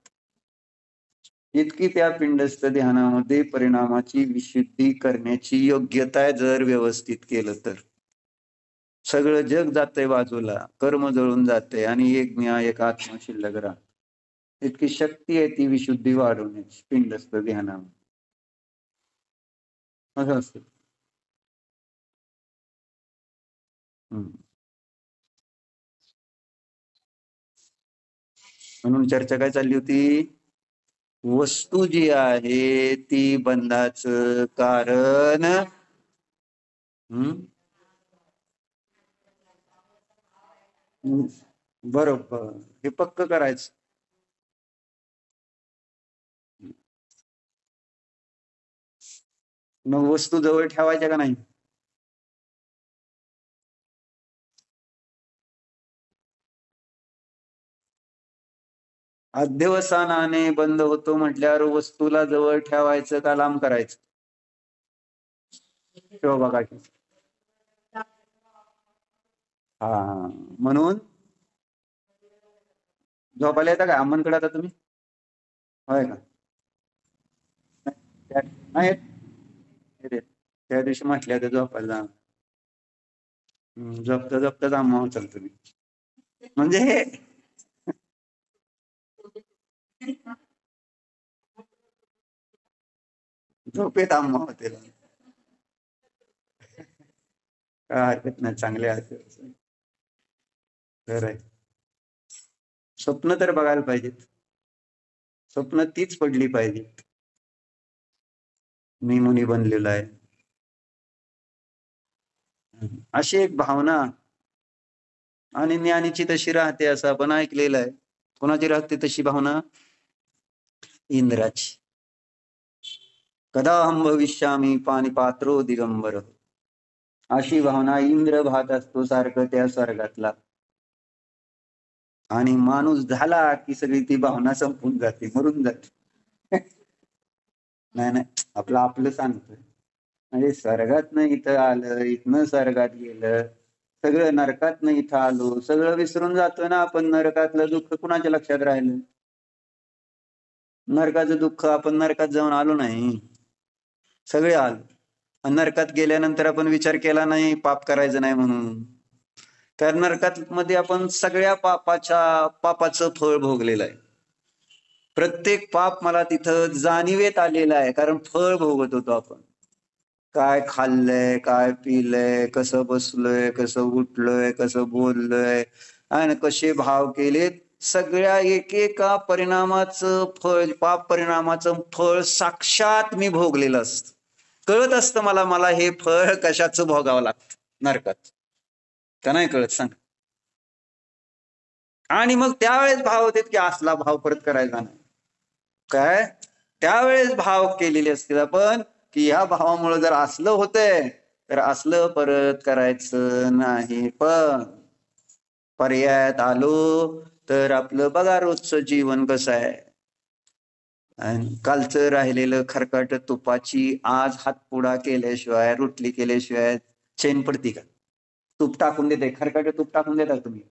A: इतकी त्या पिंडस्थ ध्यानामध्ये परिणामाची विशुद्धी करण्याची योग्यता आहे. जर व्यवस्थित केलं तर सगळं जग जातंय बाजूला, कर्म जळून जाते आणि एक न्याय, एक आत्मा शिल्लक राहत. इतकी शक्ती आहे ती विशुद्धी वाढवण्याची पिंडस्थ ध्यानामध्ये. असं असतं. म्हणून चर्चा काय चालली होती? वस्तू जी आहे ती बंधाचं कारण बरोबर, हे पक्क करायचं. मग वस्तू जवळ ठेवायच्या का नाही? अध्यवसानाने बंद होतो म्हटल्यावर वस्तूला जवळ ठेवायचं का लांब करायचं? ठेवा बघा की. हा, म्हणून झोपायला येता का अम्मांकडे आता तुम्ही? होय का? नाही त्या दिवशी म्हटल्या तर झोपायला जा. झोपता झोपताच अम्मा उचल तुम्ही, म्हणजे झोपेत अम्मा होते. काय हरकत नाही, चांगले आहेत. खरंय. स्वप्न तर बघायला पाहिजेत. स्वप्न तीच पडली पाहिजेत. मी मुनी बनलेला आहे, अशी एक भावना. आणि ज्ञानीची तशी राहते असं आपण ऐकलेलं आहे. कोणाची राहते तशी भावना? इंद्राची. कदाहम भविष्यामी पानिपात्रो दिगंबर, अशी भावना इंद्र भात असतो सारखं त्या स्वर्गातला. आणि माणूस झाला की सगळी ती भावना संपून जाते, मरून जाते. नाही नाही, आपलं आपलं सांगतोय. म्हणजे स्वर्गात इथं आलं, इथनं स्वर्गात गेलं, सगळं नरकात इथं आलो, सगळं विसरून जातो ना आपण. नरकातलं दुःख कुणाच्या लक्षात राहिलं? नरकाचं दुःख आपण नरकात जाऊन आलो नाही, सगळे आलो. आणि नरकात गेल्यानंतर आपण विचार केला नाही पाप करायचं नाही म्हणून. कारण नरकात मध्ये आपण सगळ्या पापाचं फळ भोगलेलं आहे. प्रत्येक पाप मला तिथं जाणीवेत आलेलं आहे, कारण फळ भोगत होतो आपण. काय खाल्लंय, काय पिलंय, कसं बसलोय, कसं उठलोय, कसं बोललोय आणि कसे भाव केलेत, सगळ्या एकेका परिणामाचं फळ, पाप परिणामाचं फळ साक्षात मी भोगलेलं असतं. कळत असतं मला हे फळ कशाचं भोगावं लागतं नरकात, का नाही कळत सांग? आणि मग त्यावेळेस भाव होते की असला भाव परत करायचा नाही. काय त्यावेळेस भाव केलेले असतील आपण की ह्या भावामुळे जर असलं होतंय तर असलं परत करायचं नाही. पण पर्यायात आलो तर आपलं बघा रोजचं जीवन कसं आहे. आणि कालचं राहिलेलं खरकट तुपाची आज हातपुडा केल्याशिवाय, रोटली केल्याशिवाय चैन पडती का? तूप टाकून देते, खरकट तूप टाकून देता तुम्ही?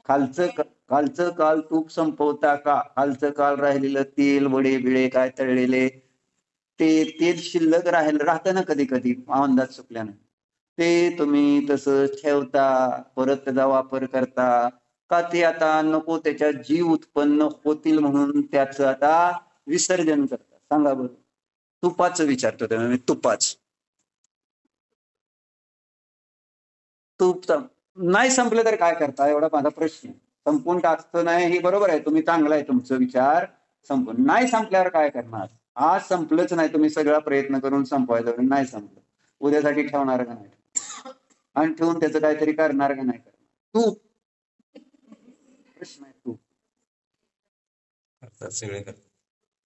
A: कालचं काल तूप संपवता का? कालचं काल राहिलेलं तेल, वडे बिळे काय तळलेले ते तेल शिल्लक राहतं ना कधी कधी अंदाज चुकल्यानं, ते तुम्ही तसं ठेवता, परत त्याचा वापर करता का? ते आता नको त्याच्यात जीव उत्पन्न होतील म्हणून त्याचं आता विसर्जन करता? सांगा बरं. तुपाचं विचारतो तेव्हा मी, तुपाच तूप नाही संपलं तर काय करता, एवढा माझा प्रश्न. संपून टाकतं नाही हे बरोबर आहे, तुम्ही चांगला आहे तुमचं विचार. संपून नाही संपल्यावर काय करणार? आज संपलंच नाही, तुम्ही सगळा प्रयत्न करून संपवायचं, नाही संपलं, उद्यासाठी ठेवणार का नाही? आणि ठेवून त्याचं काहीतरी करणार का नाही करणार? तूप प्रश्न आहे. तूप
B: सगळे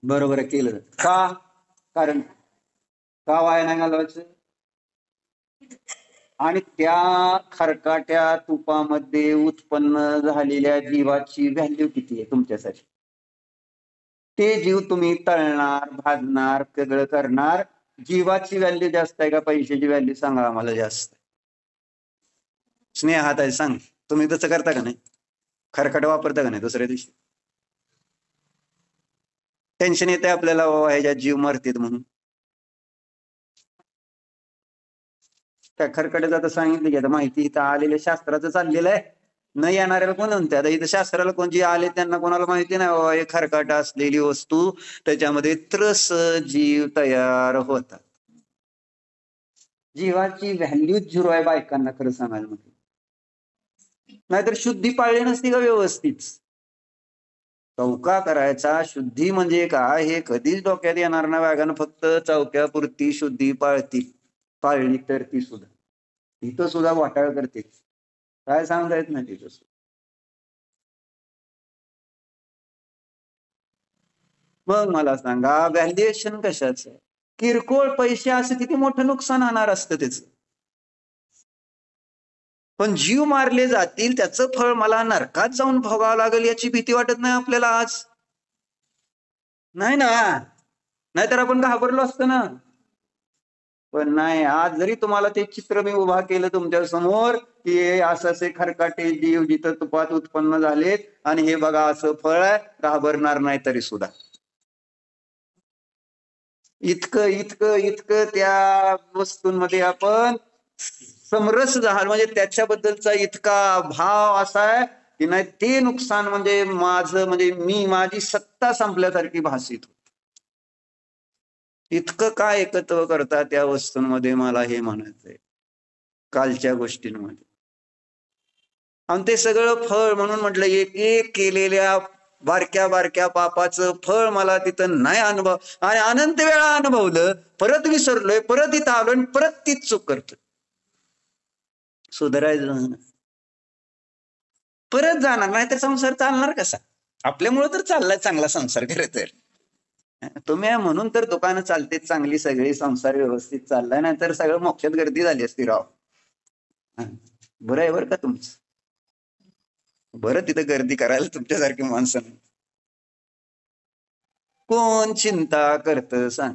A: बरोबर केलं का? कारण का वाया नाही घालवायचं? आणि त्या खरकाट्या तुपामध्ये उत्पन्न झालेल्या जीवाची व्हॅल्यू किती आहे तुमच्यासाठी? ते जीव तुम्ही तळणार, भाजणार, सगळं करणार, जीवाची व्हॅल्यू जास्त आहे का पैशाची व्हॅल्यू? सांगा आम्हाला. जास्त स्नेहात आहे, सांग. तुम्ही तसं करता का नाही? खरकट वापरता का नाही दुसऱ्या दिवशी? टेन्शन येते आपल्याला ह्याच्यात जीव मरतेत म्हणून. त्या खरकट्याचं आता सांगितलं की आता माहिती इथं आलेल्या शास्त्राचं चाललेलं आहे, न येणाऱ्याला कोण म्हणते? आता इथं शास्त्राला कोण जे आले त्यांना कोणाला माहिती नाही बाबा हे खरकट असलेली वस्तू, त्याच्यामध्ये त्रस जीव तयार होतात. जीवाची व्हॅल्यू झिरो आहे बायकांना, खरं सांगायला म्हटलं. नाहीतर शुद्धी पाळली नसती का व्यवस्थित? चौका करायचा. शुद्धी म्हणजे काय हे कधीच डोक्यात येणार ना व्यागानं. फक्त चौक्यापुरती शुद्धी पाळली तर ती सुद्धा इथं सुद्धा वाटाळ करते. काय सांगता येत नाही तिथं. मग मला सांगा व्हॅल्युएशन कशाचं? किरकोळ पैसे असं किती मोठं नुकसान होणार असतं त्याचं. पण जीव मारले जातील त्याचं फळ मला नरकात जाऊन भोगावं लागेल याची भीती वाटत नाही आपल्याला आज? नाही ना, नाहीतर आपण घाबरलो असतो ना. पण नाही, आज जरी तुम्हाला ते चित्र मी उभा केलं तुमच्या समोर की हे असे खरकाटे जीव जिथं तुपात उत्पन्न झालेत आणि हे बघा असं फळ आहे, घाबरणार नाही तरी सुद्धा. इतकं इतकं इतकं त्या वस्तूंमध्ये आपण समरस झालो, म्हणजे त्याच्याबद्दलचा इतका भाव असा आहे की नाही ते नुकसान म्हणजे माझं, म्हणजे मी माझी सत्ता संपल्यासारखी भासित. इतकं काय एकत्व करता त्या वस्तूंमध्ये, मला हे म्हणायचंय कालच्या गोष्टींमध्ये. आणि ते सगळं फळ म्हणून म्हटलं एक एक केलेल्या बारक्या बारक्या पापाचं फळ मला तिथं नाही अनुभव, आणि अनंत वेळा अनुभवलं, परत विसरलोय, परत इथं आलोय आणि परत तीच चूक करतोय. सुधारायचं परत जाणार नाही तर संसार चालणार कसा? आपल्यामुळे तर चाललाय चांगला संसार. खरं तर तुम्ही म्हणून तर दुकानं चालते चांगली, सगळी संसार व्यवस्थित चाललाय, नाही तर सगळं मोक्षात गर्दी झाली असती राव. बरं आहे बरं का तुमचं, बरं तिथं गर्दी करायला तुमच्यासारखी माणसं नाही. कोण चिंता करत सांग?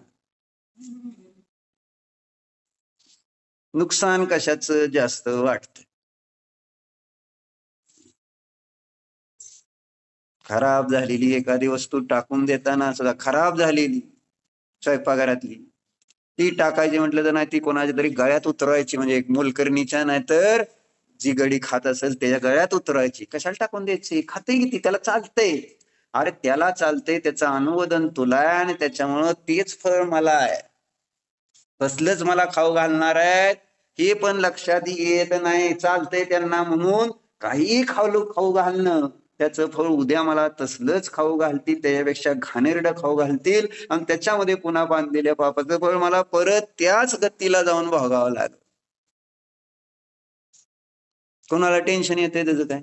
A: नुकसान कशाचं जास्त वाटत? खराब झालेली एखादी वस्तू टाकून देताना सुद्धा खराब झालेली स्वयंपाकघरातली ती टाकायची म्हटलं तर नाही, ती कोणाच्या तरी गळ्यात उतरवायची, म्हणजे एक मोलकरणीच्या नाही तर जी गडी खात असेल त्याच्या गळ्यात उतरवायची. कशाला टाकून द्यायची? खाते किती, त्याला चालतंय. अरे त्याला चालतंय, त्याचं अनुवदन तुला आहे आणि त्याच्यामुळं तेच फळ मला आहे. तसलंच मला खाऊ घालणार आहेत हे पण लक्षात येत नाही. चालतंय त्यांना म्हणून काही खाऊ घालणं, त्याचं फळ उद्या मला तसलंच खाऊ घालतील, त्याच्यापेक्षा घाणेरडं खाऊ घालतील, आणि त्याच्यामध्ये पुन्हा बांधलेल्या पापाचं फळ मला परत त्याच गतीला जाऊन भोगावं लागेल. कोणाला टेन्शन येते त्याचं काय?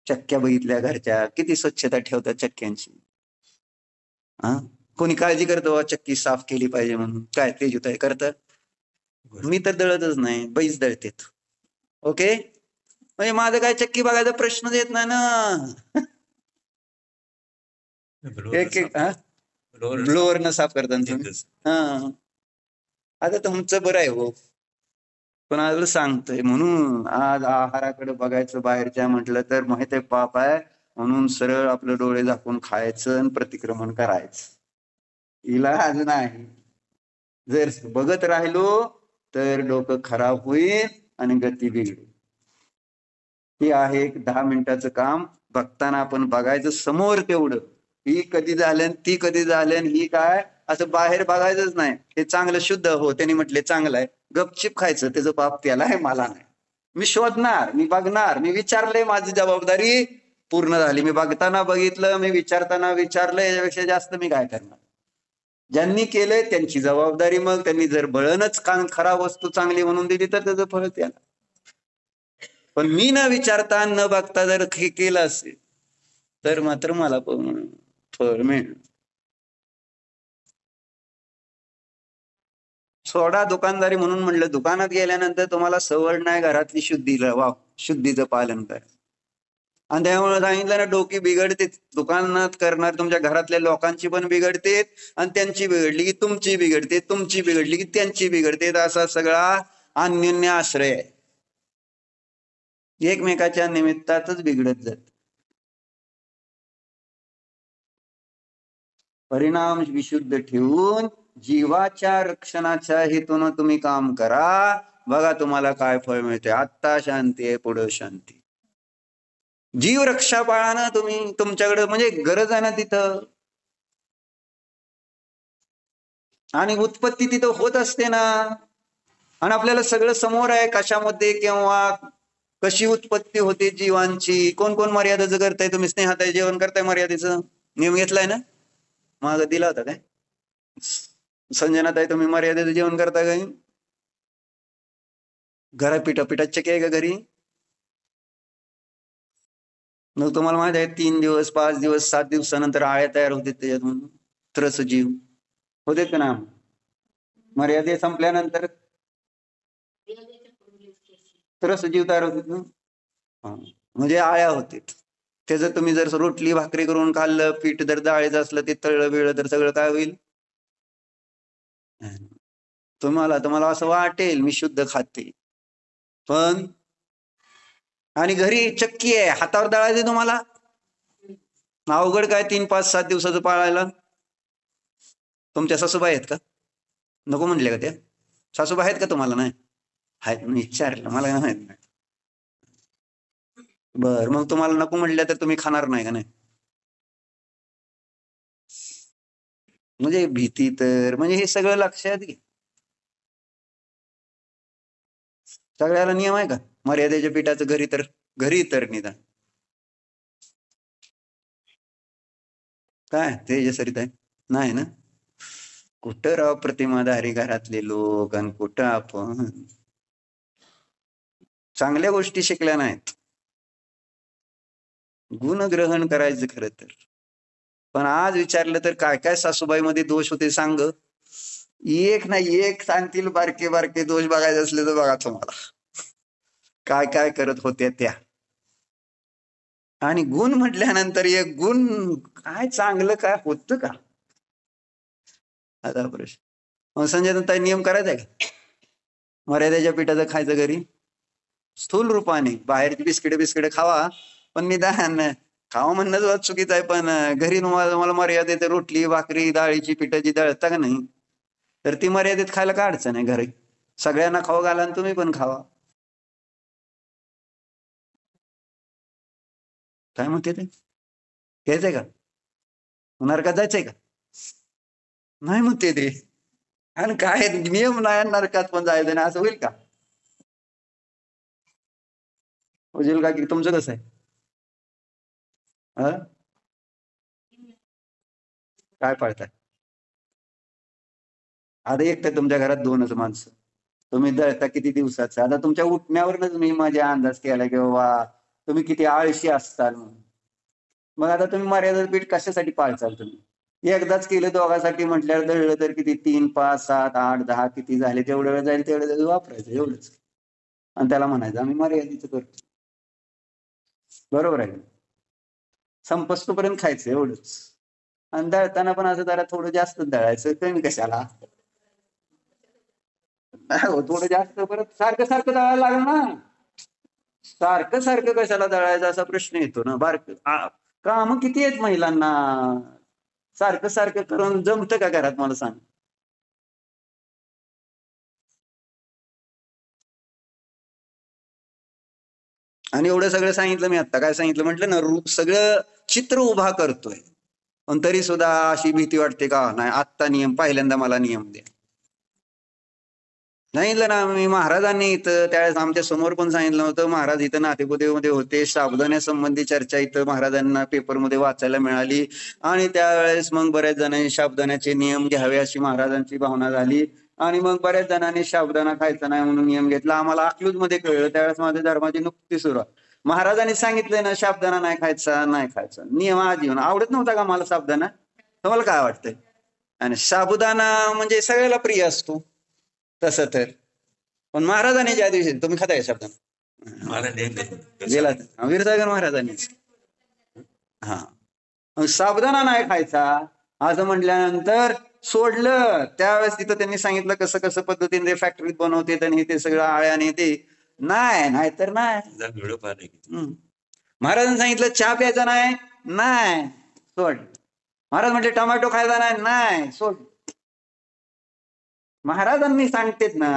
A: चक्क्या बघितल्या घरच्या, किती स्वच्छता ठेवतात चक्क्यांची. हा, कोणी काळजी करतो चक्की साफ केली पाहिजे म्हणून? काय ते जुताय करतात? मी तर दळतच नाही, बैस दळतेत. ओके, म्हणजे माझं काय चक्की बघायचा प्रश्नच येत नाही ना. एक एक ब्लोअर न साफ करतात तुम्ही? हा, आता तुमचं बरं आहे हो, पण आज सांगतोय म्हणून आज आहाराकडे बघायचं बाहेरच्या म्हटलं तर माहित आहे पाप आहे, म्हणून सरळ आपलं डोळे झाकून खायचं आणि प्रतिक्रमण करायचं. इलाज नाही. जर बघत राहिलो तर डोकं खराब होईल आणि गती बिघडेल. हे आहे एक 10 मिनिटाचं काम. बघताना आपण बघायचं समोर तेवढं, ही कधी झालं ती कधी झालं, ही काय असं बाहेर बघायचंच नाही. हे चांगलं शुद्ध हो, त्यांनी म्हटले चांगलं आहे, गपचिप खायचं, त्याचं पाप त्याला आहे, मला नाही. मी शोधणार, मी बघणार, मी विचारले, माझी जबाबदारी पूर्ण झाली. मी बघताना बघितलं, मी विचारताना विचारलं, याच्यापेक्षा जास्त मी काय करणार? ज्यांनी केलंय त्यांची जबाबदारी. मग त्यांनी जर बळणच खराब वस्तू चांगली म्हणून दिली तर त्याचं फळ त्याला. पण मी न विचारता न बघता जर हे केलं असेल तर मात्र मला फळ मिळेल. सोडा दुकानदारी म्हणून म्हणलं, दुकानात गेल्यानंतर तुम्हाला सवड नाही घरातली शुद्धीचं पालन करा. आणि त्यामुळे सांगितलं ना, डोकी बिघडते. दुकानात करणार तुमच्या घरातल्या लोकांची पण बिघडते, आणि त्यांची बिघडली की तुमची बिघडते, तुमची बिघडली की त्यांची बिघडते. असा सगळा अन्योन्य आश्रय आहे, एकमेकाच्या निमित्तातच बिघडत जात. परिणाम विशुद्ध ठेवून जीवाच्या रक्षणाच्या हेतून तुम्ही काम करा, बघा तुम्हाला काय फळ मिळते. आत्ता शांती आहे, पुढे शांती. जीव रक्षा पाळानं तुम्ही तुमच्याकडे म्हणजे गरज आहे ना तिथं, आणि उत्पत्ती तिथं होत असते ना, आणि आपल्याला सगळं समोर आहे, कशामध्ये केव्हा कशी उत्पत्ती होते जीवांची, कोण कोण मर्यादेचं करताय तुम्ही? स्नेहाताई जेवण करताय मर्यादेचं नियम घेतलाय ना? माग दिला होता काय? संजनाताई तुम्ही मर्यादेचं जेवण करताय काय? घरा पिठाची चक्की आहे का घरी? मग तुम्हाला माहित आहे 3 दिवस 5 दिवस 7 दिवसानंतर आळ्या तयार होते त्याच्यातून, त्रस जीव होते का ना? मर्यादे संपल्यानंतर त्रस जीव तयार होते ना, म्हणजे आळ्या होते. त्याचं तुम्ही जर रोटली भाकरी करून खाल्लं, पीठ जर डाळीचं असलं ते तळलं बिळलं तर सगळं काय होईल? तुम्हाला असं वाटेल मी शुद्ध खाते, पण आणि घरी चक्की आहे हातावर दळायचे तुम्हाला, अवघड काय 3 5 7 दिवसाचं पाळायला? तुमच्या सासूबाई आहेत का? नको म्हणले का त्या? सासूबाई आहेत का तुम्हाला? नाही आहेत, मी विचारलं, मला काय माहित नाही. बर, मग तुम्हाला नको म्हटल्या तर तुम्ही खाणार नाही का? नाही म्हणजे भीती तर म्हणजे हे सगळं लक्षात घे. सगळ्याला नियम आहे का मर्यादेच्या पिठाचं? घरी तर निदान काय तेजसरित आहे नाही ना? कुठं राव प्रतिमाधारी घरातले लोक आणि कुठं आपण चांगल्या गोष्टी शिकल्या नाहीत. गुणग्रहण करायचं खरं तर, पण आज विचारलं तर काय काय सासूबाई मध्ये दोष होते सांग? एक ना एक सांगतील, बारके बारके दोष बघायचे असले तर बघा तुम्हाला काय काय करत होत्या त्या. आणि गुण म्हटल्यानंतर एक गुण काय चांगलं काय होतं का? आता प्रश्न. मग संजय ताई नियम करायचा आहे का मर्यादेच्या पिठाचं खायचं घरी? स्थूल रूपाने बाहेरची बिस्किटे खावा, पण निदान खावा म्हणणं चुकीचं आहे, पण घरी तुम्हाला मर्यादेत रोटली भाकरी डाळीची पिठाची दळता का नाही, तर ती मर्यादेत खायला काय अडचण आहे? घरी सगळ्यांना खाऊ घाला आणि तुम्ही पण खावा. काय म्हणते ते? घ्यायचंय का? नरकात जायचंय का? नाही म्हणते ते. आणि काय नियम नाही, नरकात पण जायचं नाही असं होईल का? होईल का? की तुमचं कसं आहे? काय पाळताय? आता एक तर तुमच्या घरात 2च माणसं, तुम्ही दळता किती दिवसाचं? आता तुमच्या उठण्यावरच मी माझा अंदाज केला की बाबा तुम्ही किती आळशी असताल. मग आता तुम्ही मर्यादा पीठ कशासाठी पाळचाल? तुम्ही एकदाच केलं दोघांसाठी म्हटल्यावर दळलं तर किती 3 5 7 8 10 किती झाले तेवढं वेळ जाईल तेवढं वापरायचं एवढंच, आणि त्याला म्हणायचं आम्ही मर्यादेचं करतो. बरोबर आहे? संपस्तोपर्यंत खायचं एवढंच. आणि दळताना पण असं जरा थोडं जास्त दळायचं, कमी कशाला? हो थोडं जास्त, परत सारखं सारखं दळायला लागलं ना, सारखं सारखं कशाला दळायचं असा प्रश्न येतो ना. काम किती आहेत महिलांना, सारखं सारखं करून जमतं का घरात मला सांग? आणि एवढं सगळं सांगितलं मी, आता काय सांगितलं म्हटलं ना, सगळं चित्र उभा करतोय, पण तरी सुद्धा अशी भीती वाटते का? नाही आत्ता नियम पहिल्यांदा मला नियम द्या. सांगितलं ना मी, महाराजांनी इथं त्यावेळेस आमच्या समोर पण सांगितलं होतं. महाराज इथं नातेपुतेमध्ये होते, साबुदाण्यासंबंधी चर्चा इथं महाराजांना पेपरमध्ये वाचायला मिळाली, आणि त्यावेळेस मग बऱ्याच जणांनी साबुदाण्याचे नियम घ्यावे अशी महाराजांची भावना झाली, आणि मग बऱ्याच जणांनी साबुदाणा खायचा नाही म्हणून नियम घेतला. आम्हाला अकलूज मध्ये कळलं त्यावेळेस माझ्या धर्माची नुकती सुरुवात. महाराजांनी सांगितलंय ना साबुदाणा नाही खायचा, नाही खायचा नियम आजीवन. आवडत नव्हता का मला साबुदाणा? तुम्हाला काय वाटतंय? आणि साबुदाणा म्हणजे सगळ्याला प्रिय असतो तसं तर, पण महाराजांनी ज्या दिवशी तुम्ही खाताय शब्द गेला वीरसागर महाराजांनीच, हा साबुदाणा नाही खायचा असं म्हटल्यानंतर सोडलं. त्यावेळेस तिथं त्यांनी सांगितलं कसं कसं पद्धतीने फॅक्टरीत बनवते आणि ते सगळं आळ्याने ते नाही, नाहीतर नाही. महाराजांनी सांगितलं चहा प्यायचा नाही, नाही सोड. महाराज म्हटले टोमॅटो खायचा नाही, नाही सोड. महाराजांनी सांगतेत ना,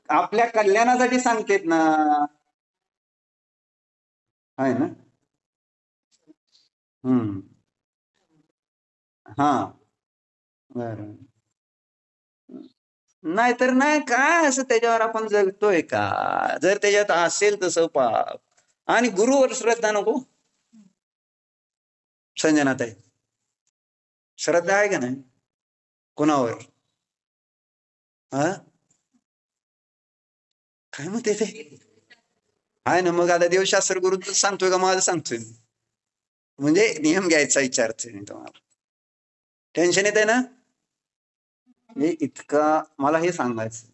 A: आपल्या कल्याणासाठी सांगतेत ना, आहे ना. हा बरं. नाहीतर नाही काय असं त्याच्यावर आपण जगतोय का? जर त्याच्यात असेल तसं पाप, आणि गुरुवर श्रद्धा नको संजनाताई? श्रद्धा आहे का नाही कुणावर? हा, काय म्हणते ते? आहे ना. मग आता देवशास्त्र गुरु सांगतोय का माझं सांगतोय? म्हणजे नियम घ्यायचा विचारतोय मी तुम्हाला. टेन्शन येत आहे ना? हे इतका मला हे सांगायचं.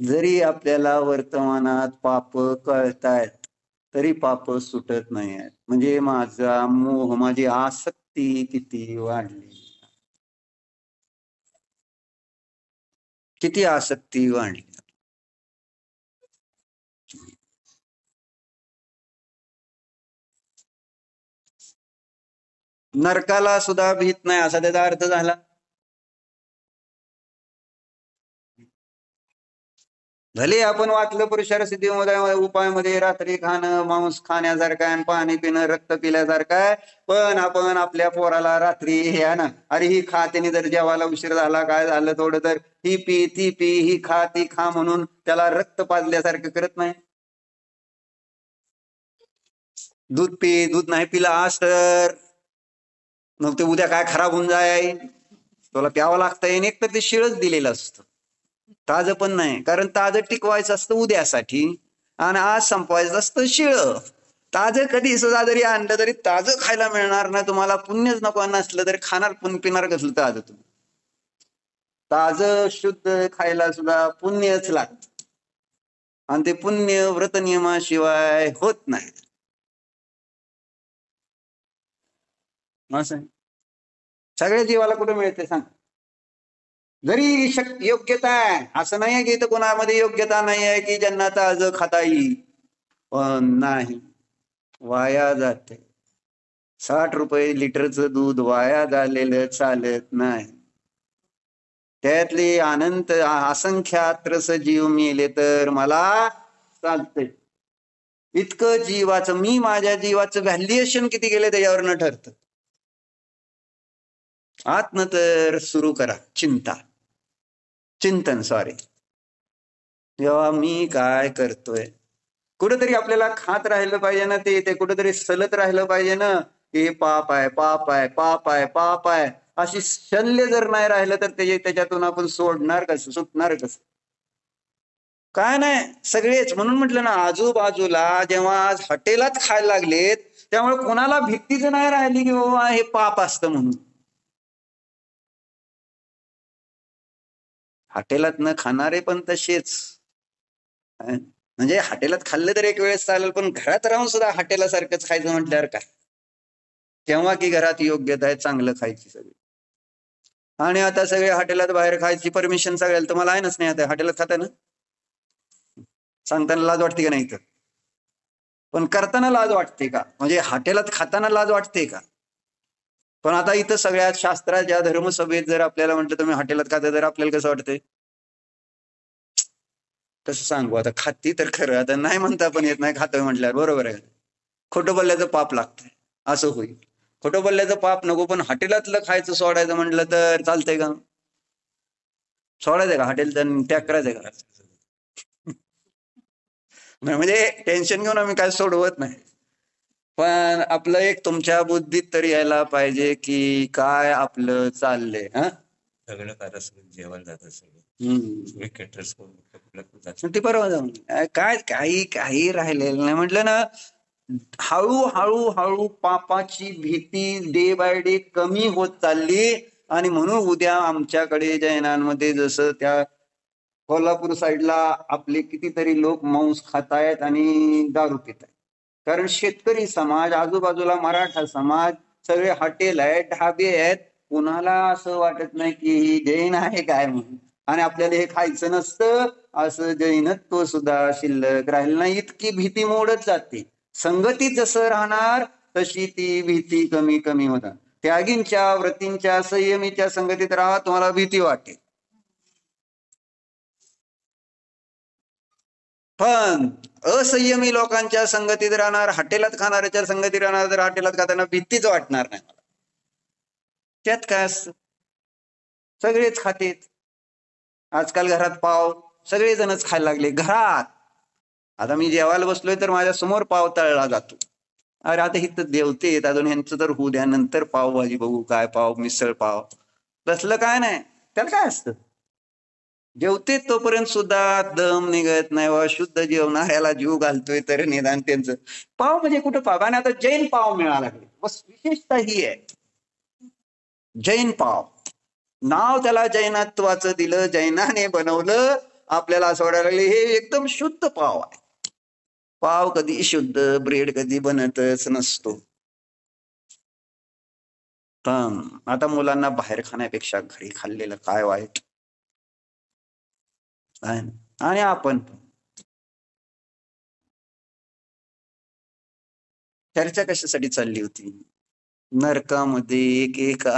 A: जरी आपल्याला वर्तमानात पाप कळतायत तरी पाप सुटत नाही आहेत. म्हणजे माझा मोह, माझी आसक्ती किती वाढली, किती आसक्ती वाढली. नरकाला सुद्धा भीत नाही असा त्याचा अर्थ झाला. भले आपण वाचलं पुरुषार सिद्धी उपायामध्ये रात्री खाणं मांस खाण्यासारखं आहे, पाणी पिणं रक्त पिल्यासारखं आहे, पण आपण आपल्या पोराला रात्री हे ना, अरे ही खा, त्याने जर जेवायला उशीर झाला, काय झालं थोडं, तर ही पी ती पी, ही खा ती खा म्हणून त्याला रक्त पाजल्यासारखं करत नाही. दूध पी, दूध नाही पिला आज तर मग ते उद्या काय खराब होऊन जाय, तुला प्यावं लागतंय. एक तर ते शिळच दिलेलं असतं, ताजं पण नाही. कारण ताजं टिकवायचं असतं उद्यासाठी, आणि आज संपवायचं असतं शिळ. ताजं कधी सुद्धा जरी आणलं तरी ताजं खायला मिळणार नाही तुम्हाला. पुण्यच नको नसलं तरी खाणार पण पिणार कसलं ताजं तुम्ही? ताजं शुद्ध खायला सुद्धा पुण्यच लागत, आणि ते पुण्य व्रत नियमाशिवाय होत नाही. असं सगळ्या जीवाला कुठे मिळते सांग? जरी योग्यता आहे, असं नाही आहे की इथं कोणामध्ये योग्यता नाही आहे की ज्यांना ताजं खाता येईल, पण नाही, वाया जाते. 60 रुपये लिटरचं दूध वाया झालेलं चालत नाही. त्यातले अनंत असंख्यात्रस जीव मेले तर मला चालतंय. इतकं जीवाचं, मी माझ्या जीवाचं व्हॅल्युएशन किती केलं त्याच्यावर ठरतं. आतनं तर सुरू करा चिंतन सॉरी. जेव्हा मी काय करतोय, कुठेतरी आपल्याला खात राहिलं पाहिजे ना, ते कुठेतरी सलत राहिलं पाहिजे ना, हे पाप आहे पाप आहे पाप आहे पाप आहे, अशी शल्य जर नाही राहिलं तर त्याच्यातून आपण सोडणार कसं, सुटणार कसं? काय नाही, सगळेच. म्हणून म्हटलं ना, आजूबाजूला जेव्हा आज हॉटेलात खायला लागलेत, त्यामुळे कोणाला भीतीच नाही राहिली की बाबा हे पाप असतं म्हणून. हॉटेलात न खाणारे पण तसेच. म्हणजे हॉटेलात खाल्लं तर एक वेळेस चालेल, पण घरात राहून सुद्धा हॉटेला सारखंच खायचं म्हटल्यावर काय? तेव्हा की घरात योग्यता आहे चांगलं खायची सगळी. आणि आता सगळे हॉटेलात बाहेर खायची परमिशन सगळ्याला, तर मला आहे नच नाही. आता हॉटेलात खाता ना, सांगताना लाज वाटते का नाही? तर पण करताना लाज वाटते का? म्हणजे हॉटेलात खाताना लाज वाटते का? पण आता इथं सगळ्यात शास्त्राच्या धर्मसभेत जर आपल्याला म्हटलं तुम्ही हॉटेलात खाता, तर आपल्याला कसं वाटतंय? कसं सांगू आता? खाती तर खरं, आता नाही म्हणता पण येत नाही, खातोय म्हटल्यावर बरोबर आहे. खोटं बोलल्याचं पाप लागतंय असं होईल. खोटं बोलल्याचं पाप नको, पण हॉटेलातलं खायचं सोडायचं म्हटलं तर चालतंय का? सोडायचंय का हॉटेलचं, त्याग करायचंय का? म्हणजे टेन्शन घेऊन आम्ही काय सोडवत नाही, पण आपलं एक तुमच्या बुद्धीत तरी यायला पाहिजे की काय आपलं चाललंय.
B: सगळं करत जेवण जातं सगळं केटर्स
A: ते बरोबर जाऊन काय काही काही राहिलेलं नाही. म्हटलं ना, हळूहळू हळू पापाची भीती डे बाय डे कमी होत चालली. आणि म्हणून उद्या आमच्याकडे जैनांमध्ये जसं त्या कोल्हापूर साईडला आपले कितीतरी लोक मांस खातायत आणि दारू पित आहेत. कारण शेतकरी समाज, आजूबाजूला मराठा समाज, सगळे हॉटेल आहेत, ढाबे आहेत, कुणाला असं वाटत नाही की ही जैन आहे काय म्हणून, आणि आपल्याला हे खायचं नसतं असं जैनत्व सुद्धा शिल्लक राहिलं नाही. इतकी भीती मोडत जाते. संगतीत जसं राहणार तशी ती भीती कमी कमी होतात. त्यागींच्या, व्रतींच्या, संयमीच्या संगतीत राहा, तुम्हाला भीती वाटेल. पण असंयमी लोकांच्या संगतीत राहणार, हॉटेलात खाणाऱ्याच्या संगतीत राहणार, तर हॉटेलात खाताना भीतीच वाटणार नाही मला. त्यात काय असतं, सगळेच खातेत. आजकाल घरात पाव सगळेजणच खायला लागले घरात. आता मी जेवायला बसलोय तर माझ्या समोर पाव तळला जातो. अरे आता इथं देवतेत, अजून ह्यांचं तर होऊ द्या, नंतर पावभाजी बघू, काय पाव, मिसळ पाव, तसलं काय नाही. त्याला काय असतं, जेवते तोपर्यंत सुद्धा दम निघत नाही. वा शुद्ध जेवणाऱ्याला जीव घालतोय तर निदान त्यांचं पाव म्हणजे कुठं पाव. आणि आता जैन पाव मिळाला लागले, बस विशेषता ही आहे. जैन पाव, नाव त्याला जैनत्वाचं दिलं, जैनाने बनवलं. आपल्याला असं वाटायला लागले हे एकदम शुद्ध पाव आहे. पाव कधी शुद्ध, ब्रेड कधी बनतच नसतो. आता मुलांना बाहेर खाण्यापेक्षा घरी खाल्लेलं काय वाईट आहे. आणि आपण चर्चा कशासाठी चालली होती, नरकामध्ये एक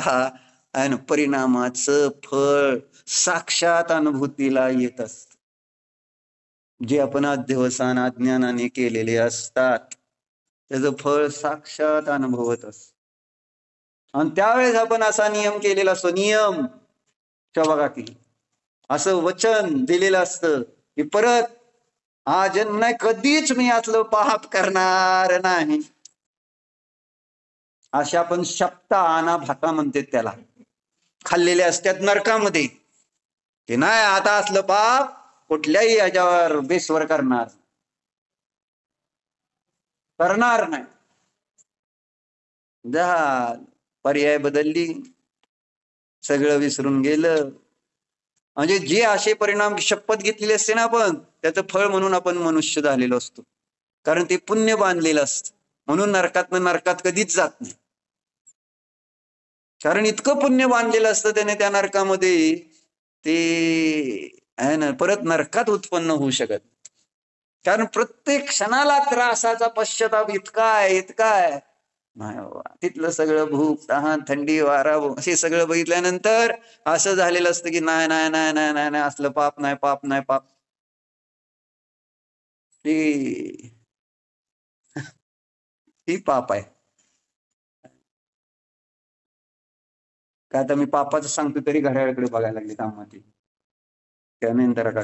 A: परिणामाचं फळ साक्षात अनुभूतीला येत असत, जे आपण अध्यवसान अज्ञानाने केलेले असतात त्याचं फळ साक्षात अनुभवत असत. आणि त्यावेळेस आपण असा नियम केलेला असतो, नियम बघा की असं वचन दिलेलं असतं की परत हा जन्म नाही, कधीच मी असलं पाप करणार नाही. अशा आपण शप्ता आना भाता म्हणते त्याला, खाल्लेले असतात नरकामध्ये, की नाही आता असलं पाप कुठल्याही याच्यावर बेसवर करणार नाही. पर्याय बदलली, सगळं विसरून गेलं. म्हणजे जे असे परिणाम शपथ घेतलेले असते ना आपण, त्याचं फळ म्हणून आपण मनुष्य झालेलो असतो, कारण ते पुण्य बांधलेलं असतं. म्हणून नरकात कधीच जात नाही, कारण इतकं पुण्य बांधलेलं असतं त्याने त्या नरकामध्ये, ते आहे ना परत नरकात उत्पन्न होऊ शकत. कारण प्रत्येक क्षणाला त्रासाचा पश्चाताप इतका आहे नाही बाबा. तिथलं सगळं भूक, तहान, थंडी, वारा हे सगळं बघितल्यानंतर असं झालेलं असतं की नाही नाही नाही नाही नाही नाही असलं पाप नाही, पाप नाही, पाप ही पाप आहे. का आता मी पापाचं सांगतो तरी घड्याळाकडे बघायला लागले कामाची त्यानंतर का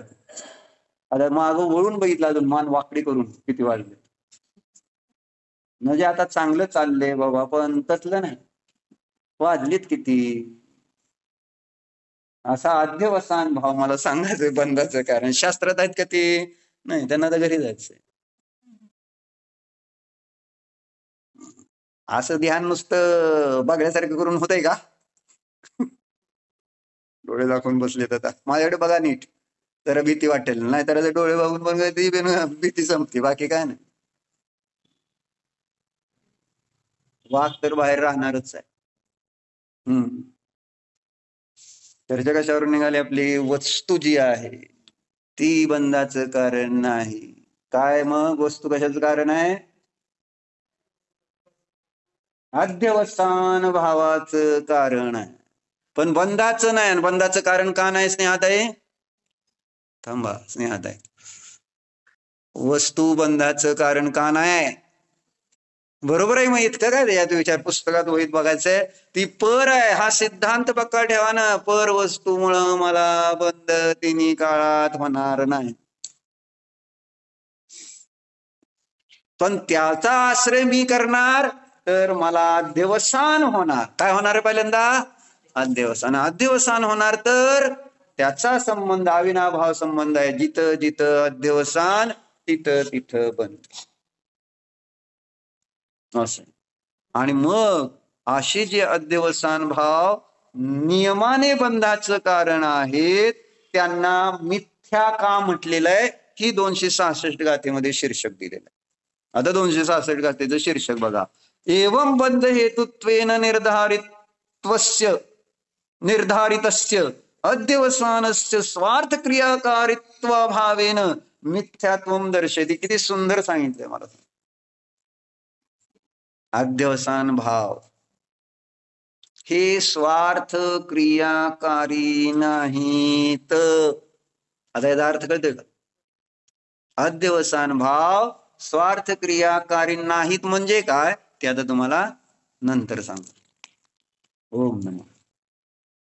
A: आता मागं वळून बघितलं, अजून मान वाकडी करून किती वाजले. म्हणजे आता चांगलं चाललंय बाबा, पण तसलं नाही, वाजलीत किती. असा अध्यवसान भाव मला सांगायचं बंदाचं कारण शास्त्रात आहेत का ते नाही, त्यांना तर घरी जायचंय. असं ध्यान नुसतं बघण्यासारखं करून होतंय का? डोळे दाखवून बसलेत आता, माझ्याकडे बघा नीट, जरा भीती वाटेल, नाही तर डोळे बघून बघ ती भीती संपते, बाकी काय नाही. वाघ तर बाहेर राहणारच आहे. चर्चा कशावर निघाली आपली, वस्तू जी आहे ती बंधाचं कारण नाही. काय मग वस्तू कशाचं कारण आहे, अध्यवसान भावाचं कारण आहे, पण बंधाचं नाही. बंधाचं कारण का नाही स्नेहात आहे, थांबा स्नेहात आहे, वस्तू बंधाचं कारण का नाही. बरोबर आहे. मग इतकं काय यात विचार, पुस्तकात वहीत बघायचंय, ती पर आहे. हा सिद्धांत पक्का ठेवा ना, पर वस्तूमुळं मला बंध तिन्ही काळात होणार नाही, पण त्याचा आश्रय मी करणार तर मला अध्यवसान होणार. काय होणार आहे पहिल्यांदा, अध्यवसान. अध्यवसान होणार तर त्याचा संबंध अविनाभाव संबंध आहे, जिथं जिथं अध्यवसान तिथं तिथं बंध असं. आणि मग असे जे अध्यवसान भाव नियमाने बंधाचं कारण आहेत त्यांना मिथ्या का म्हटलेलं आहे, ही 266 गाथेमध्ये शीर्षक दिलेलं आहे. आता 266 गाथेचं शीर्षक बघा, एवं बंध हेतुत्वेन निर्धारितस्य अध्यवसानस्य स्वार्थ क्रियाकारित्वाभावेन मिथ्यात्वं दर्शयति. किती सुंदर सांगितलंय मला. अध्यवसान भाव हे स्वार्थ क्रियाकारी नाहीत. आता याचा अर्थ कळतोय का, अध्यवसान भाव स्वार्थ क्रियाकारी नाहीत म्हणजे काय ते आता तुम्हाला नंतर सांगतो. ओम नमः